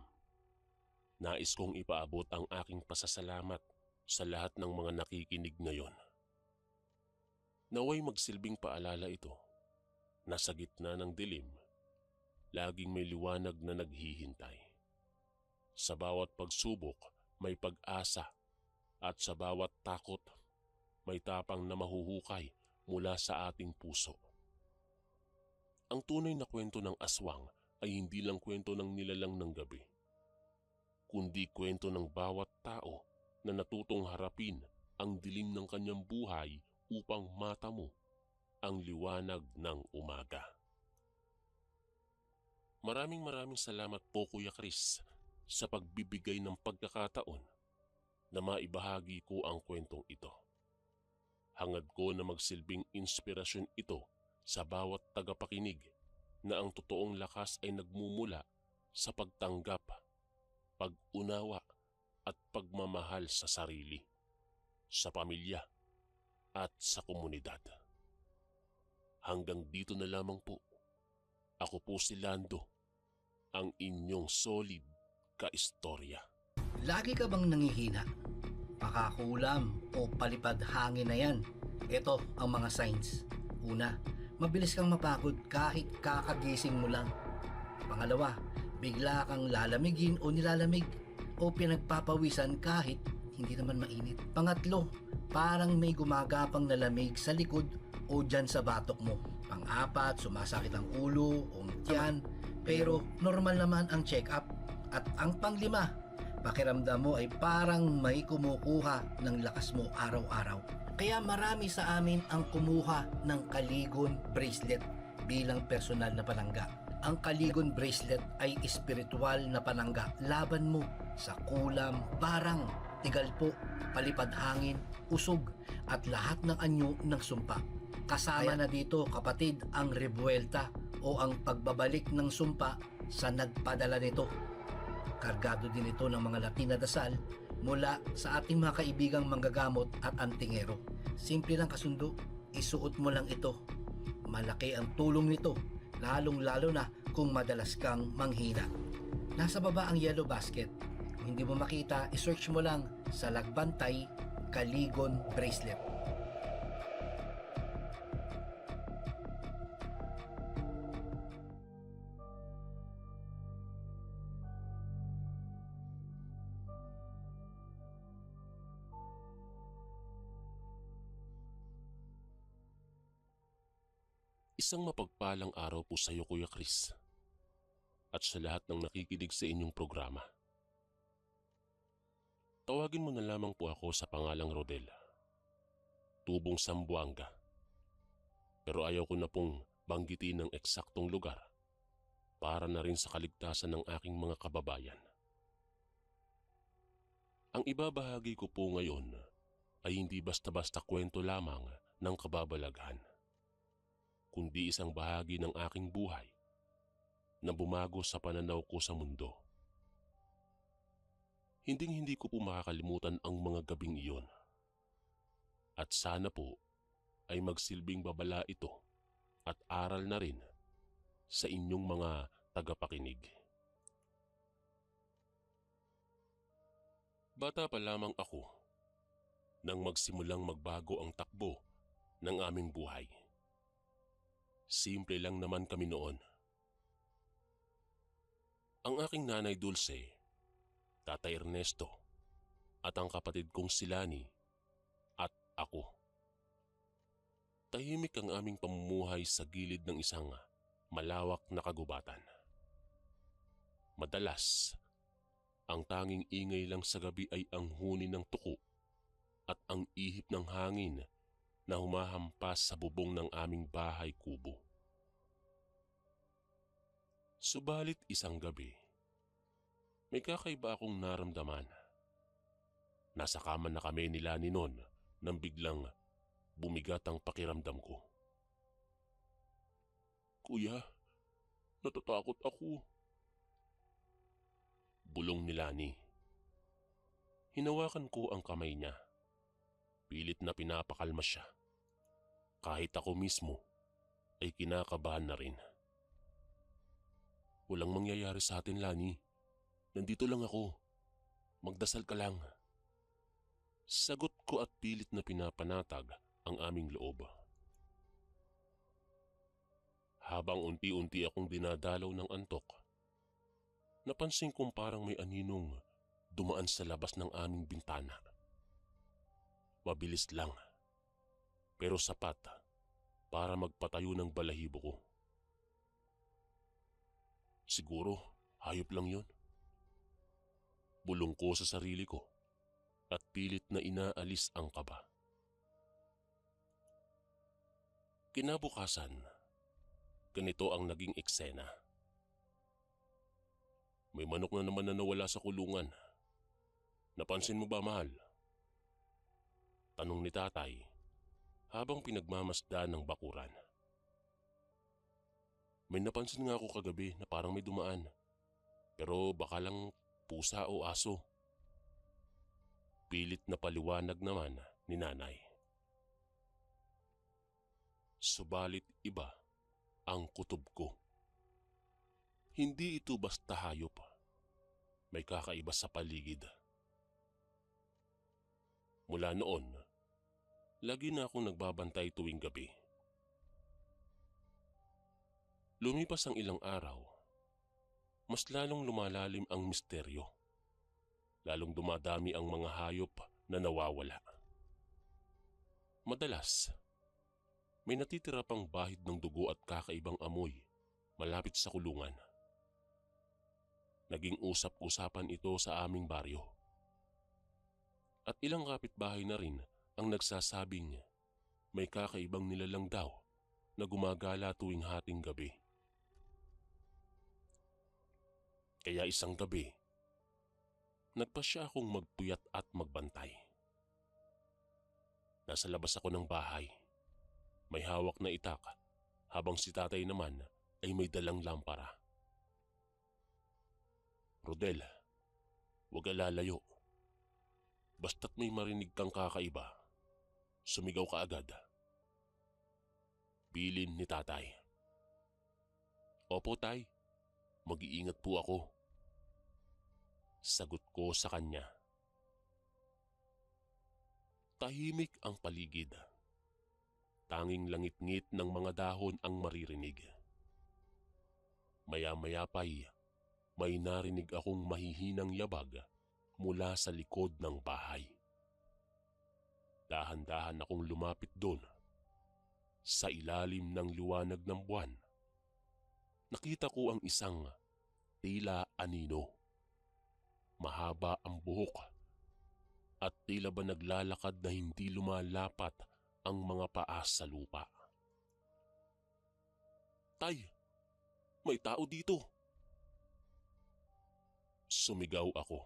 Speaker 1: nais kong ipaabot ang aking pasasalamat sa lahat ng mga nakikinig ngayon. Naway magsilbing paalala ito na sa gitna ng dilim, laging may liwanag na naghihintay. Sa bawat pagsubok, may pag-asa, at sa bawat takot, may tapang na mahuhukay mula sa ating puso. Ang tunay na kwento ng aswang ay hindi lang kwento ng nilalang ng gabi, kundi kwento ng bawat tao na natutong harapin ang dilim ng kanyang buhay upang matamo ang liwanag ng umaga. Maraming salamat po, Kuya Chris, sa pagbibigay ng pagkakataon na maibahagi ko ang kwentong ito. Hangad ko na magsilbing inspirasyon ito sa bawat tagapakinig na ang totoong lakas ay nagmumula sa pagtanggap, pag-unawa at pagmamahal sa sarili, sa pamilya at sa komunidad. Hanggang dito na lamang po. Ako po si Lando, ang inyong solid kaistorya.
Speaker 2: Lagi ka bang nangihina? Pakakulam o palipad hangin na yan? Ito ang mga signs. Una, mabilis kang mapagod kahit kakagising mo lang. Pangalawa, bigla kang lalamigin o nilalamig. o pinagpapawisan kahit hindi naman mainit. Pangatlo, parang may gumagapang na lamig sa likod o dyan sa batok mo. Pang-apat, sumasakit ang ulo o tiyan, pero normal naman ang check-up. At ang panglima, pakiramdam mo ay parang may kumukuha ng lakas mo araw-araw. Kaya marami sa amin ang kumuha ng Kaligon bracelet bilang personal na panangga. Ang Kaligon bracelet ay espiritual na panangga laban mo sa kulam, barang, tigalpo, palipad hangin, usog at lahat ng anyo ng sumpa. Kasama na dito, kapatid, ang rebuelta o ang pagbabalik ng sumpa sa nagpadala nito. Kargado din ito ng mga Latin na dasal mula sa ating mga kaibigang manggagamot at antingero. Simple lang kasundo, isuot mo lang ito. Malaki ang tulong nito, lalong-lalo na kung madalas kang manghina. Nasa baba ang yellow basket. Kung hindi mo makita, isearch mo lang sa Lagbantay Kaligon Bracelet.
Speaker 1: Isang mapagpalang araw po sa iyo, Kuya Chris, at sa lahat ng nakikinig sa inyong programa. Tawagin mo na lamang po ako sa pangalang Rodel, tubong Sambuanga, pero ayaw ko na pong banggitin ng eksaktong lugar para na rin sa kaligtasan ng aking mga kababayan. Ang ibabahagi ko po ngayon ay hindi basta-basta kwento lamang ng kababalaghan, kundi isang bahagi ng aking buhay na bumago sa pananaw ko sa mundo. Hinding-hindi ko po makakalimutan ang mga gabing iyon. At sana po ay magsilbing babala ito at aral na rin sa inyong mga tagapakinig. Bata pa lamang ako nang magsimulang magbago ang takbo ng aming buhay. Simple lang naman kami noon. Ang aking nanay Dulce, tatay Ernesto, at ang kapatid kong si Lani at ako. Tahimik ang aming pamumuhay sa gilid ng isang malawak na kagubatan. Madalas, ang tanging ingay lang sa gabi ay ang huni ng tuko at ang ihip ng hangin na humahampas sa bubong ng aming bahay kubo. Subalit isang gabi, may kakaiba akong naramdaman. Nasa kama na kami ni Lani noon nang biglang bumigat ang pakiramdam ko. Kuya, natatakot ako. Bulong ni Lani. Hinawakan ko ang kamay niya. Pilit na pinapakalma siya. Kahit ako mismo ay kinakabahan na rin. Walang mangyayari sa atin, Lani. Nandito lang ako. Magdasal ka lang. Sagot ko at pilit na pinapanatag ang aming loob. Habang unti-unti akong dinadalaw ng antok, napansin kong parang may aninong dumaan sa labas ng aming bintana. Mabilis lang, pero sapat para magpatayo ng balahibo ko. Siguro, hayop lang yun. Bulong ko sa sarili ko at pilit na inaalis ang kaba. Kinabukasan, ganito ang naging eksena. May manok na naman na nawala sa kulungan. Napansin mo ba, mahal? Tanong ni tatay habang pinagmamasdan ng bakuran. May napansin nga ako kagabi na parang may dumaan. Pero baka lang pusa o aso. Pilit na paliwanag naman ni nanay. Subalit iba ang kutob ko. Hindi ito basta hayop. May kakaiba sa paligid. Mula noon, lagi na akong nagbabantay tuwing gabi. Lumipas ang ilang araw, mas lalong lumalalim ang misteryo. lalong dumadami ang mga hayop na nawawala. Madalas, may natitira pang bahid ng dugo at kakaibang amoy malapit sa kulungan. Naging usap-usapan ito sa aming baryo. At ilang kapitbahay na rin ang nagsasabing may kakaibang nilalang daw na gumagala tuwing hating gabi. Kaya isang gabi, nagpasya akong magpuyat at magbantay. Nasa labas ako ng bahay. May hawak na itak habang si tatay naman ay may dalang lampara. Rodel, huwag alalayo. Basta't may marinig kang kakaiba, sumigaw ka agad. Bilin ni tatay. Opo tay, mag-iingat po ako. Sagot ko sa kanya. Tahimik ang paligid. Tanging langit-ngit ng mga dahon ang maririnig. Maya-maya pa'y may narinig akong mahihinang yabag mula sa likod ng bahay. Dahan-dahan akong lumapit doon. Sa ilalim ng liwanag ng buwan, nakita ko ang isang tila anino. Mahaba ang buhok at tila ba naglalakad na hindi lumalapat ang mga paa sa lupa. Tay, may tao dito! Sumigaw ako.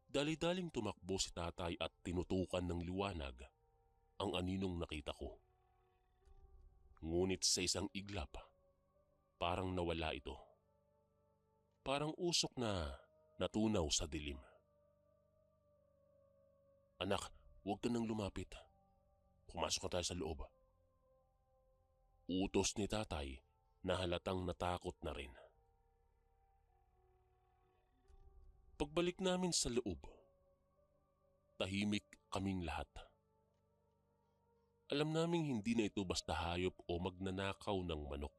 Speaker 1: Dali-daling tumakbo si tatay at tinutukan ng liwanag ang aninong nakita ko. Ngunit sa isang iglap, parang nawala ito. Parang usok na natunaw sa dilim. Anak, huwag ka nang lumapit. Pumasok na tayo sa loob. Utos ni tatay na halatang natakot na rin. Pagbalik namin sa loob, tahimik kaming lahat. Alam naming hindi na ito basta hayop o magnanakaw ng manok.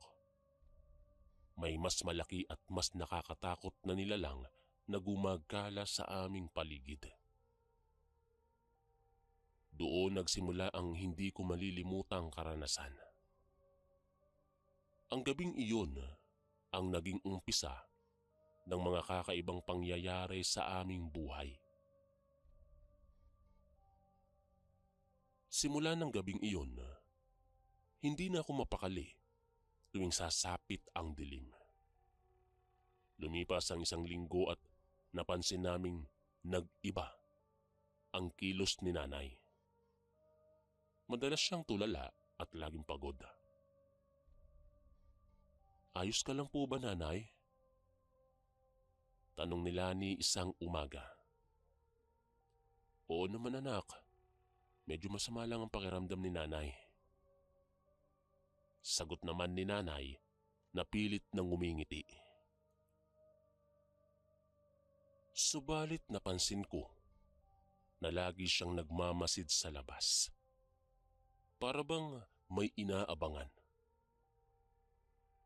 Speaker 1: May mas malaki at mas nakakatakot na nilalang na gumagala sa aming paligid. Doon nagsimula ang hindi ko malilimutang karanasan. Ang gabing iyon ang naging umpisa ng mga kakaibang pangyayari sa aming buhay. Simula ng gabing iyon, hindi na ako mapakali tuwing sasapit ang dilim. Lumipas ang isang linggo at napansin naming nag-iba ang kilos ni nanay. Madalas siyang tulala at laging pagod. Ayos ka lang po ba, nanay? Tanong ni Lani isang umaga. Oo naman anak, medyo masama lang ang pakiramdam ni nanay. Sagot naman ni nanay na pilit nang ngumingiti. Subalit napansin ko na lagi siyang nagmamasid sa labas. Para bang may inaabangan.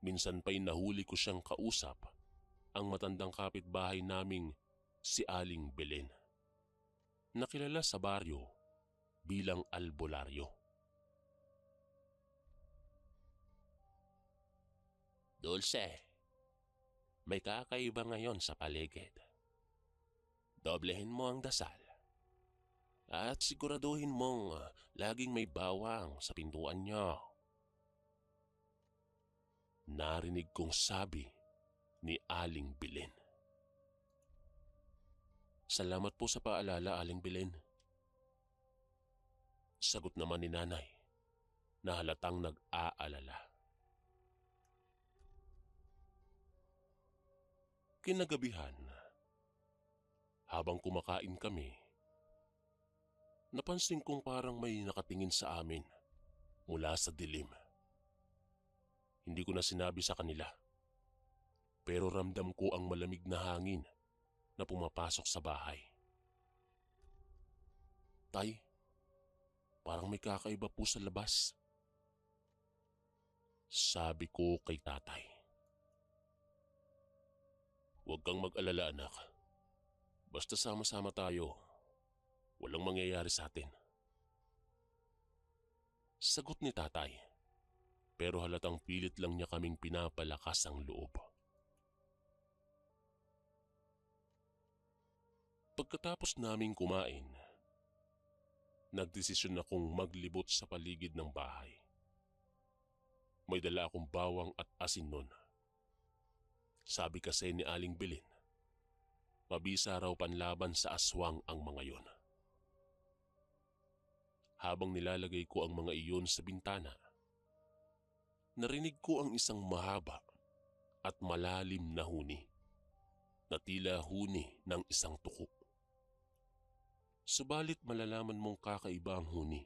Speaker 1: Minsan pa'y nahuli ko siyang kausap ang matandang kapitbahay naming si Aling Belen, nakilala sa baryo bilang albularyo. Dulce, may kakaiba ngayon sa paligid. Doblehin mo ang dasal at siguraduhin mong laging may bawang sa pintuan niyo. Narinig kong sabi ni Aling Belen. Salamat po sa paalala, Aling Belen. Sagot naman ni nanay na halatang nag-aalala. Kinagabihan, habang kumakain kami, napansin kong parang may nakatingin sa amin mula sa dilim. Hindi ko na sinabi sa kanila, pero ramdam ko ang malamig na hangin na pumapasok sa bahay. Tay, parang may kakaiba po sa labas. Sabi ko kay tatay. Huwag kang mag-alala anak. Basta sama-sama tayo, walang mangyayari sa atin. Sagot ni tatay, pero halatang pilit lang niya kaming pinapalakas ang loob. Pagkatapos naming kumain, nagdesisyon akong maglibot sa paligid ng bahay. May dala akong bawang at asin nun. Sabi kasi ni Aling Bilin, mabisa raw panlaban sa aswang ang mga yon. Habang nilalagay ko ang mga iyon sa bintana, narinig ko ang isang mahaba at malalim na huni na tila huni ng isang tuko. Subalit malalaman mong kakaiba ang huni.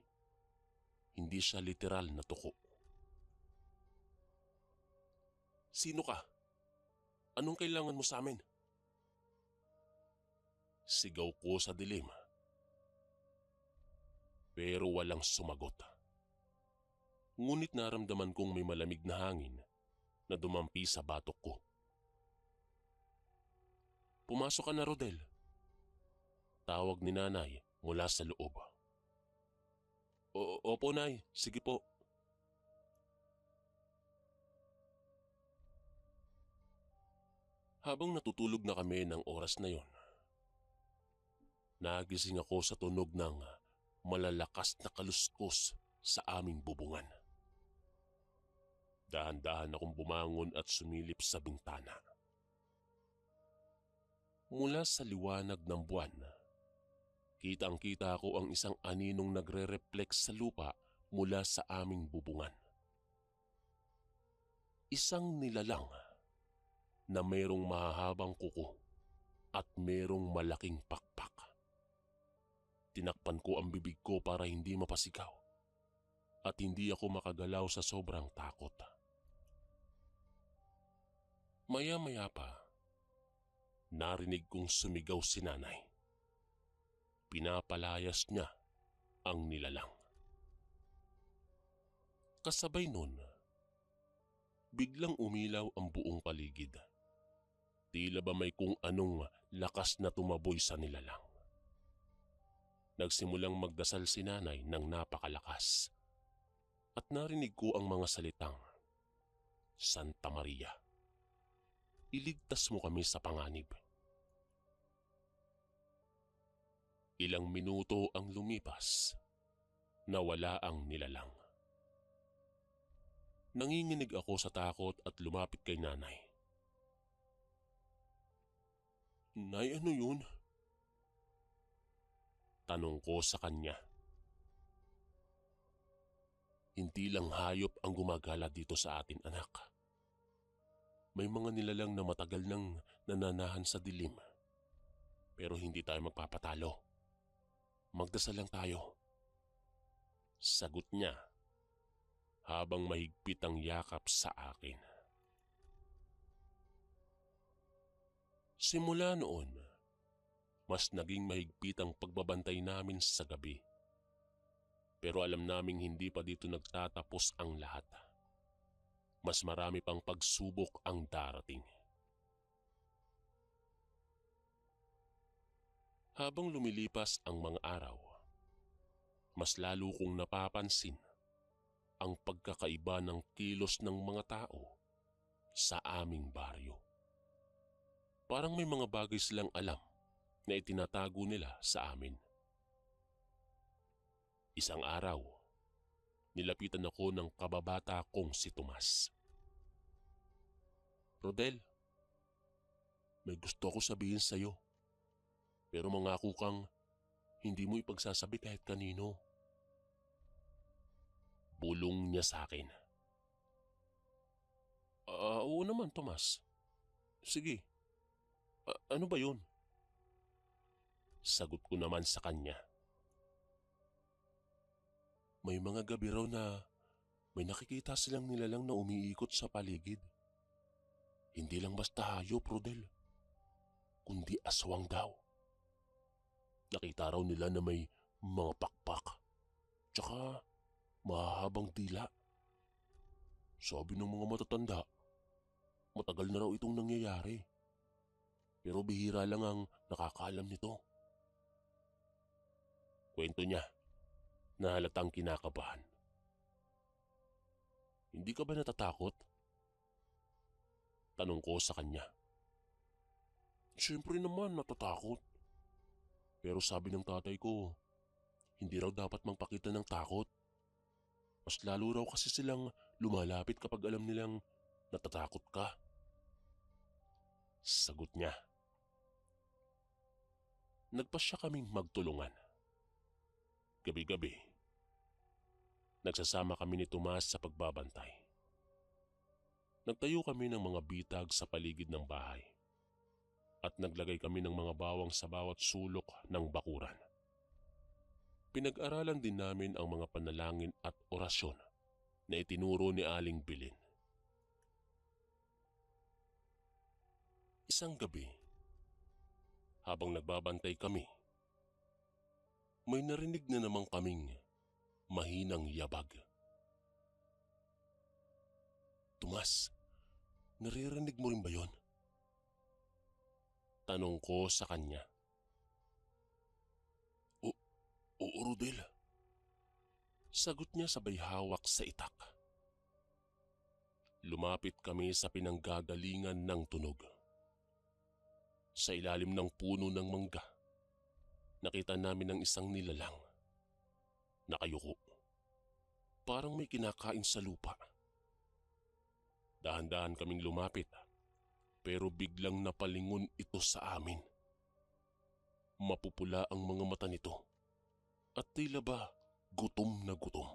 Speaker 1: Hindi siya literal na tuko. Sino ka? Anong kailangan mo sa amin? Sigaw ko sa dilim. Pero walang sumagot. Ngunit naramdaman kong may malamig na hangin na dumampi sa batok ko. Pumasok ka na, Rodel. Tawag ni nanay mula sa loob. Opo, nay. Sige po. Habang natutulog na kami ng oras na yon, nagising ako sa tunog ng malalakas na kaluskos sa aming bubungan. Dahan-dahan akong bumangon at sumilip sa bintana. Mula sa liwanag ng buwan, kitang-kita ko ang isang aninong nagre-reflect sa lupa mula sa aming bubungan. Isang nilalang na mayroong mahahabang kuko at mayroong malaking pakpak. Tinakpan ko ang bibig ko para hindi mapasigaw at hindi ako makagalaw sa sobrang takot. Maya-maya pa, narinig kong sumigaw si nanay. Pinapalayas niya ang nilalang. Kasabay nun, biglang umilaw ang buong paligid. Tila ba may kung anong lakas na tumaboy sa nilalang. Nagsimulang magdasal si nanay ng napakalakas. At narinig ko ang mga salitang, Santa Maria, iligtas mo kami sa panganib. Ilang minuto ang lumipas, nawala ang nilalang. Nanginginig ako sa takot at lumapit kay nanay. Nay, ano yun? Tanong ko sa kanya. Hindi lang hayop ang gumagala dito sa atin, anak. May mga nilalang na matagal nang nananahan sa dilim. Pero hindi tayo magpapatalo. Magdasal lang tayo. Sagot niya habang mahigpit ang yakap sa akin. Simula noon, mas naging mahigpit ang pagbabantay namin sa gabi. Pero alam naming hindi pa dito nagtatapos ang lahat. Mas marami pang pagsubok ang darating. Habang lumilipas ang mga araw, mas lalo kong napapansin ang pagkakaiba ng kilos ng mga tao sa aming baryo. Parang may mga bagay silang alam na itinatago nila sa amin. Isang araw, nilapitan ako ng kababata kong si Tomas. Rodel, may gusto ako sabihin sa'yo. Pero mangako kang hindi mo ipagsasabi kahit kanino. Bulong niya sa akin. Oo naman, Tomas. Sige. Ano ba yun? Sagot ko naman sa kanya. May mga gabi raw na may nakikita silang nilalang na umiikot sa paligid. Hindi lang basta hayop, Rodel, kundi aswang daw. Nakita raw nila na may mga pakpak, tsaka mahahabang dila. Sabi ng mga matatanda, matagal na raw itong nangyayari. pero bihira lang ang nakakaalam nito. Kwento niya na halatang kinakabahan. Hindi ka ba natatakot? Tanong ko sa kanya. Siyempre naman natatakot. Pero sabi ng tatay ko, hindi raw dapat magpakita ng takot. Mas lalo raw kasi silang lumalapit kapag alam nilang natatakot ka. Sagot niya. Nagpasya kaming magtulungan. Gabi-gabi, nagsasama kami ni Tomas sa pagbabantay. Nagtayo kami ng mga bitag sa paligid ng bahay at naglagay kami ng mga bawang sa bawat sulok ng bakuran. Pinag-aralan din namin ang mga panalangin at orasyon na itinuro ni Aling Bilin. Isang gabi, habang nagbabantay kami, may narinig na naman kaming mahinang yabag. Tomas, naririnig mo rin ba yon? Tanong ko sa kanya. Oo, Rodel. Sagot niya sabay hawak sa itak. Lumapit kami sa pinanggagalingan ng tunog. Sa ilalim ng puno ng mangga, nakita namin ang isang nilalang. Nakayuko. Parang may kinakain sa lupa. Dahan-dahan kaming lumapit, pero biglang napalingon ito sa amin. Mapupula ang mga mata nito at tila ba gutom na gutom.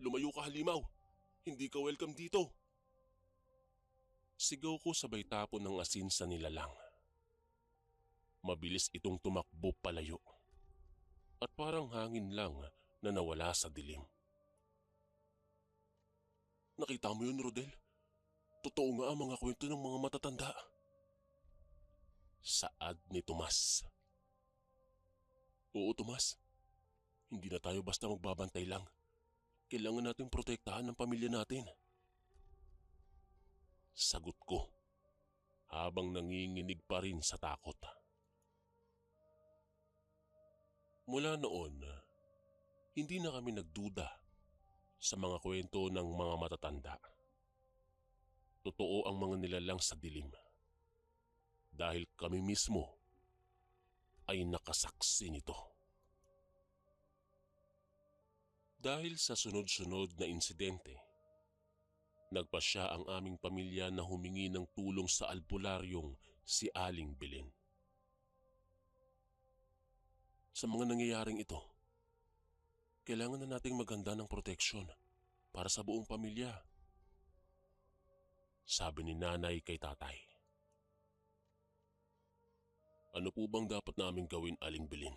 Speaker 1: Lumayo ka, halimaw! Hindi ka welcome dito! Sigaw ko sabay tapon ng asin sa nilalang. Mabilis itong tumakbo palayo at parang hangin lang na nawala sa dilim. Nakita mo yun, Rodel? Totoo nga ang mga kwento ng mga matatanda. Saad ni Tomas. Oo, Tomas. Hindi na tayo basta magbabantay lang. Kailangan nating protektahan ang pamilya natin. Sagot ko habang nanginginig pa rin sa takot. Mula noon, hindi na kami nagduda sa mga kwento ng mga matatanda. Totoo ang mga nilalang sa dilim dahil kami mismo ay nakasaksi nito. Dahil sa sunod-sunod na insidente, nagpasya ang aming pamilya na humingi ng tulong sa albularyong si Aling Bilin. Sa mga nangyayaring ito, kailangan na nating maghanda ng proteksyon para sa buong pamilya. Sabi ni nanay kay tatay. Ano po bang dapat naming gawin, Aling Bilin?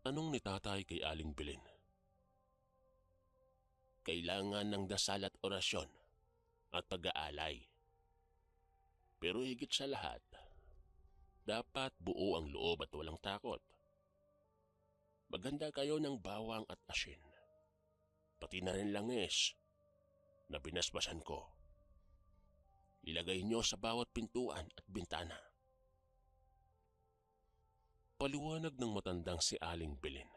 Speaker 1: Tanong ni tatay kay Aling Bilin. Kailangan ng dasal at orasyon at pag-aalay. Pero higit sa lahat, dapat buo ang loob at walang takot. Maghanda kayo ng bawang at asin. Pati na rin langis na binasbasan ko. Ilagay nyo sa bawat pintuan at bintana. Paliwanag ng matandang si Aling Bilin.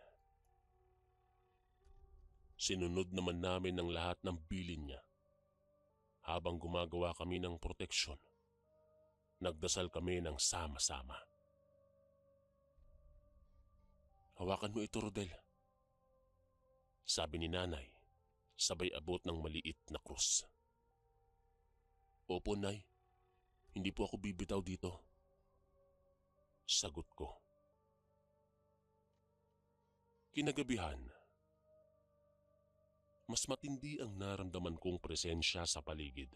Speaker 1: Sinunod naman namin ang lahat ng bilin niya. Habang gumagawa kami ng proteksyon, nagdasal kami ng sama-sama. Hawakan mo ito, Rodel. Sabi ni nanay, sabay abot ng maliit na krus. Opo, Nay. Hindi po ako bibitaw dito. Sagot ko. Kinagabihan, mas matindi ang naramdaman kong presensya sa paligid.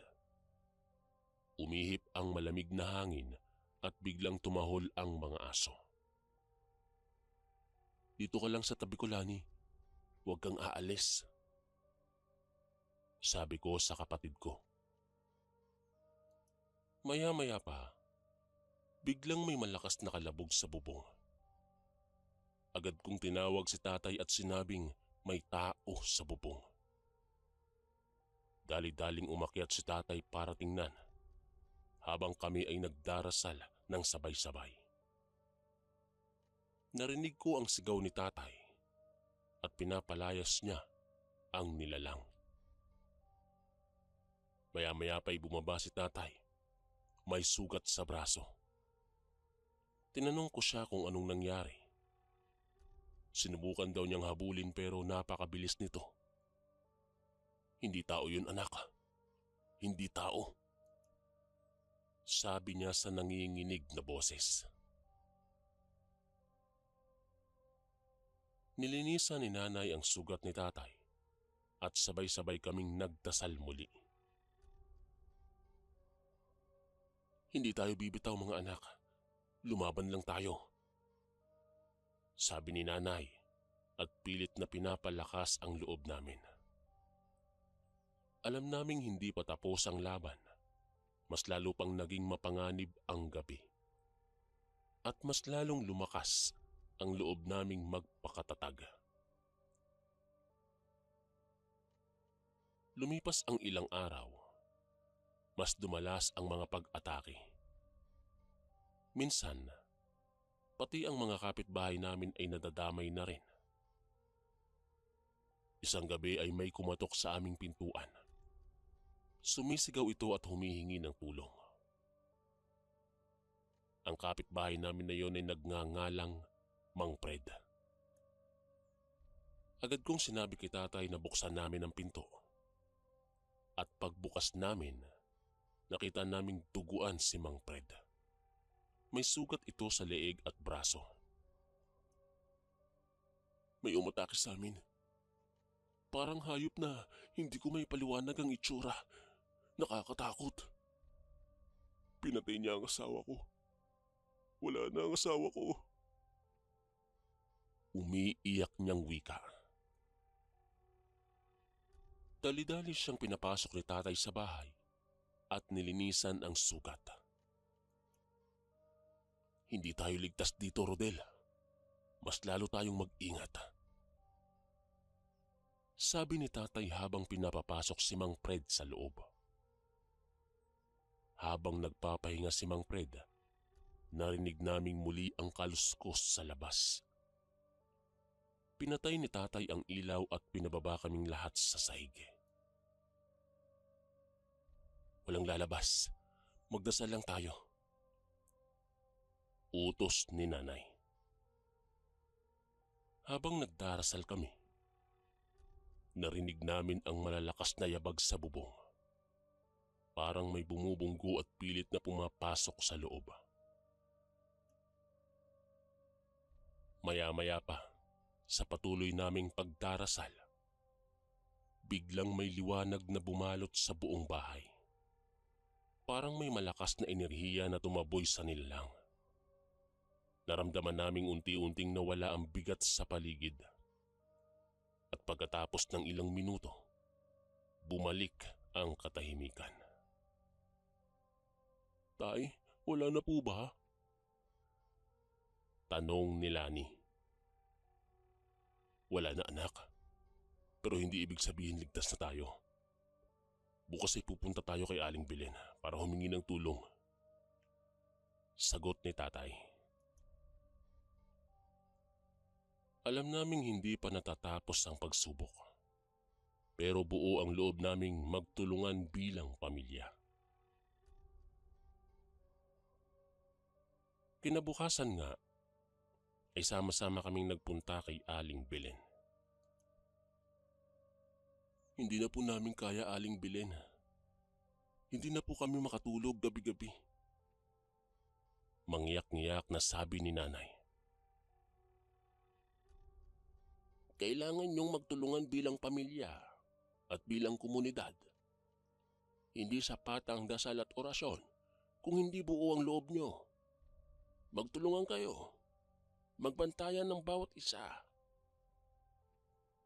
Speaker 1: Umihip ang malamig na hangin at biglang tumahol ang mga aso. Dito ka lang sa tabi ko, Lani. Huwag kang aalis. Sabi ko sa kapatid ko. Maya-maya pa, biglang may malakas na kalabog sa bubong. Agad kong tinawag si tatay at sinabing may tao sa bubong. Dali-daling umakyat si tatay para tingnan habang kami ay nagdarasal ng sabay-sabay. Narinig ko ang sigaw ni tatay at pinapalayas niya ang nilalang. Maya-maya pa'y bumaba si tatay. May sugat sa braso. Tinanong ko siya kung anong nangyari. Sinubukan daw niyang habulin pero napakabilis nito. Hindi tao yun, anak. Hindi tao. Sabi niya sa nanginginig na boses. Nilinisan ni nanay ang sugat ni tatay at sabay-sabay kaming nagdasal muli. Hindi tayo bibitaw mga anak. Lumaban lang tayo. Sabi ni nanay at pilit na pinapalakas ang loob namin. Alam naming hindi pa tapos ang laban. Mas lalo pang naging mapanganib ang gabi. At mas lalong lumakas ang loob naming magpakatatag. Lumipas ang ilang araw. Mas dumalas ang mga pag-atake. Minsan, pati ang mga kapitbahay namin ay nadadamay na rin. Isang gabi ay may kumatok sa aming pintuan. Sumisigaw ito at humihingi ng tulong. Ang kapitbahay namin na yon ay nagngangalang Mang Fred. Agad kong sinabi kay tatay na buksan namin ang pinto. At pagbukas namin, nakita naming duguan si Mang Fred. May sugat ito sa leeg at braso. May umatake sa amin. Parang hayop na hindi ko may paliwanag ang itsura. Nakakatakot. Pinatay niya ang asawa ko. Wala na ang asawa ko. Umiiyak niyang wika. Dali-dali siyang pinapasok ni tatay sa bahay at nilinisan ang sugat. Hindi tayo ligtas dito, Rodel. Mas lalo tayong mag-ingat. Sabi ni tatay habang pinapapasok si Mang Fred sa loob. Habang nagpapahinga si Mang Fred, narinig naming muli ang kaluskos sa labas. Pinatay ni tatay ang ilaw at pinababa kaming lahat sa sahig. Walang lalabas. Magdasal lang tayo. Utos ni nanay. Habang nagdarasal kami, narinig namin ang malalakas na yabag sa bubong. Parang may bumubunggo at pilit na pumapasok sa loob. Maya-maya pa, sa patuloy naming pagdarasal, biglang may liwanag na bumalot sa buong bahay. Parang may malakas na enerhiya na tumaboy sa nilalang. Naramdaman naming unti-unting nawala ang bigat sa paligid. At pagkatapos ng ilang minuto, bumalik ang katahimikan. Tay, wala na po ba? Tanong ni Lani. Wala na anak, pero hindi ibig sabihin ligtas na tayo. Bukas ay pupunta tayo kay Aling Belen para humingi ng tulong. Sagot ni tatay. Alam naming hindi pa natatapos ang pagsubok, pero buo ang loob naming magtulungan bilang pamilya. Kinabukasan nga, ay sama-sama kaming nagpunta kay Aling Belen. Hindi na po namin kaya, Aling Belen. Hindi na po kami makatulog gabi-gabi. Mangyak-ngyak na sabi ni nanay. Kailangan niyong magtulungan bilang pamilya at bilang komunidad. Hindi sapat ang dasal at orasyon kung hindi buo ang loob niyo. Magtulungan kayo. Magbantayan ng bawat isa.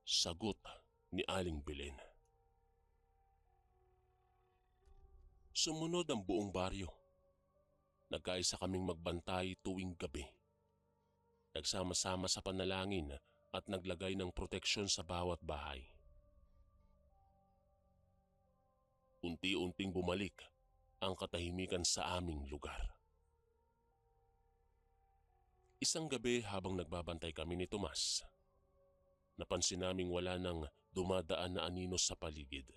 Speaker 1: Sagot ni Aling Belen. Sumunod ang buong baryo. Nagkaisa kaming magbantay tuwing gabi. Nagsama-sama sa panalangin at naglagay ng proteksyon sa bawat bahay. unti-unting bumalik ang katahimikan sa aming lugar. Isang gabi habang nagbabantay kami ni Tomas, napansin naming wala nang dumadaan na anino sa paligid.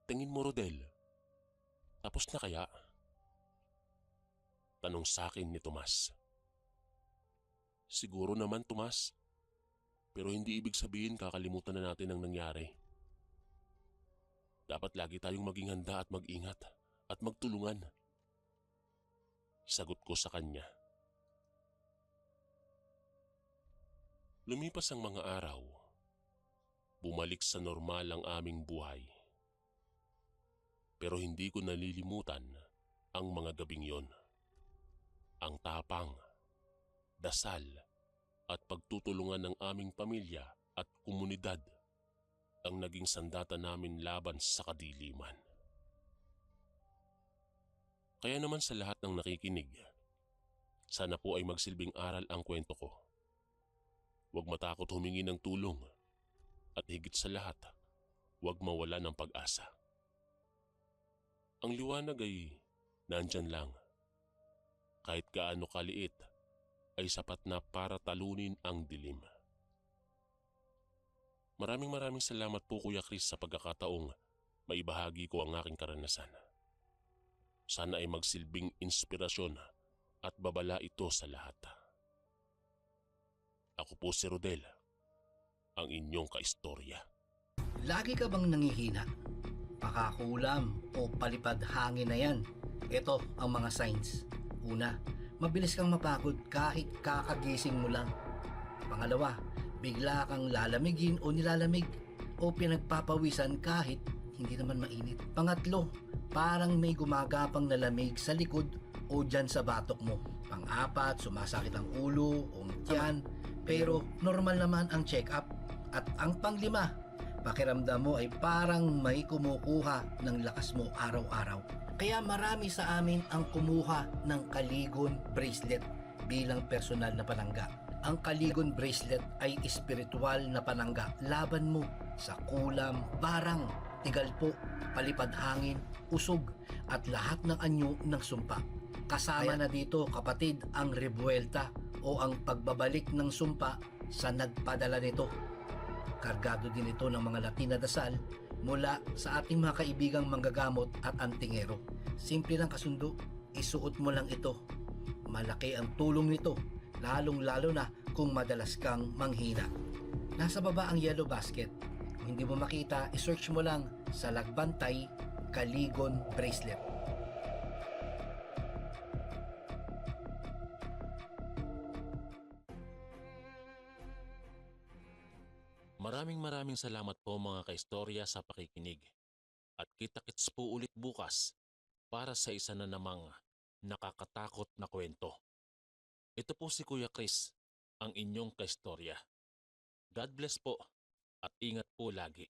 Speaker 1: Tingin mo, Rodel, tapos na kaya? Tanong sa akin ni Tomas. Siguro naman, Tomas, pero hindi ibig sabihin kakalimutan na natin ang nangyari. Dapat lagi tayong maging handa at mag-ingat at magtulungan. Sagot ko sa kanya. Lumipas ang mga araw. Bumalik sa normal ang aming buhay. Pero hindi ko nalilimutan ang mga gabing yon. Ang tapang, dasal at pagtutulungan ng aming pamilya at komunidad ang naging sandata namin laban sa kadiliman. Kaya naman sa lahat ng nakikinig, sana po ay magsilbing aral ang kwento ko. Huwag matakot humingi ng tulong at higit sa lahat, huwag mawala ng pag-asa. Ang liwanag ay nandyan lang. Kahit gaano kaliit, ay sapat na para talunin ang dilim. Maraming salamat po Kuya Chris sa pagkakataong maibahagi ko ang aking karanasan. Sana ay magsilbing inspirasyon at babala ito sa lahat. Ako po si Rodel, ang inyong kaistorya.
Speaker 2: Lagi ka bang nangihina? Pakakulam o palipad hangin na yan. Ito ang mga signs. Una, mabilis kang mapagod kahit kakagising mo lang. Pangalawa, bigla kang lalamigin o nilalamig o pinagpapawisan kahit hindi naman mainit. Pangatlo, parang may gumagapang na lamig sa likod o dyan sa batok mo. Pang-apat, sumasakit ang ulo o tiyan pero normal naman ang check-up. At ang panglima, pakiramdam mo ay parang may kumukuha ng lakas mo araw-araw. Kaya marami sa amin ang kumuha ng Kaligon bracelet bilang personal na panangga. Ang Kaligon bracelet ay espiritual na panangga laban mo sa kulam, barang, tigalpo, palipad hangin, usog at lahat ng anyo ng sumpa. Kasama na dito kapatid ang rebuelta o ang pagbabalik ng sumpa sa nagpadala nito. Kargado din ito ng mga Latin na dasal mula sa ating mga kaibigang manggagamot at antingero. Simple lang kasundo, isuot mo lang ito. Malaki ang tulong nito, lalong-lalo na kung madalas kang manghina. Nasa baba ang yellow basket. Kung hindi mo makita, isearch mo lang sa Lagbantay Kaligon Bracelet.
Speaker 1: Maraming salamat po mga kaistorya sa pakikinig. At kita-kits po ulit bukas para sa isa na namang nakakatakot na kwento. Ito po si Kuya Chris, ang inyong kaistorya. God bless po at ingat po lagi.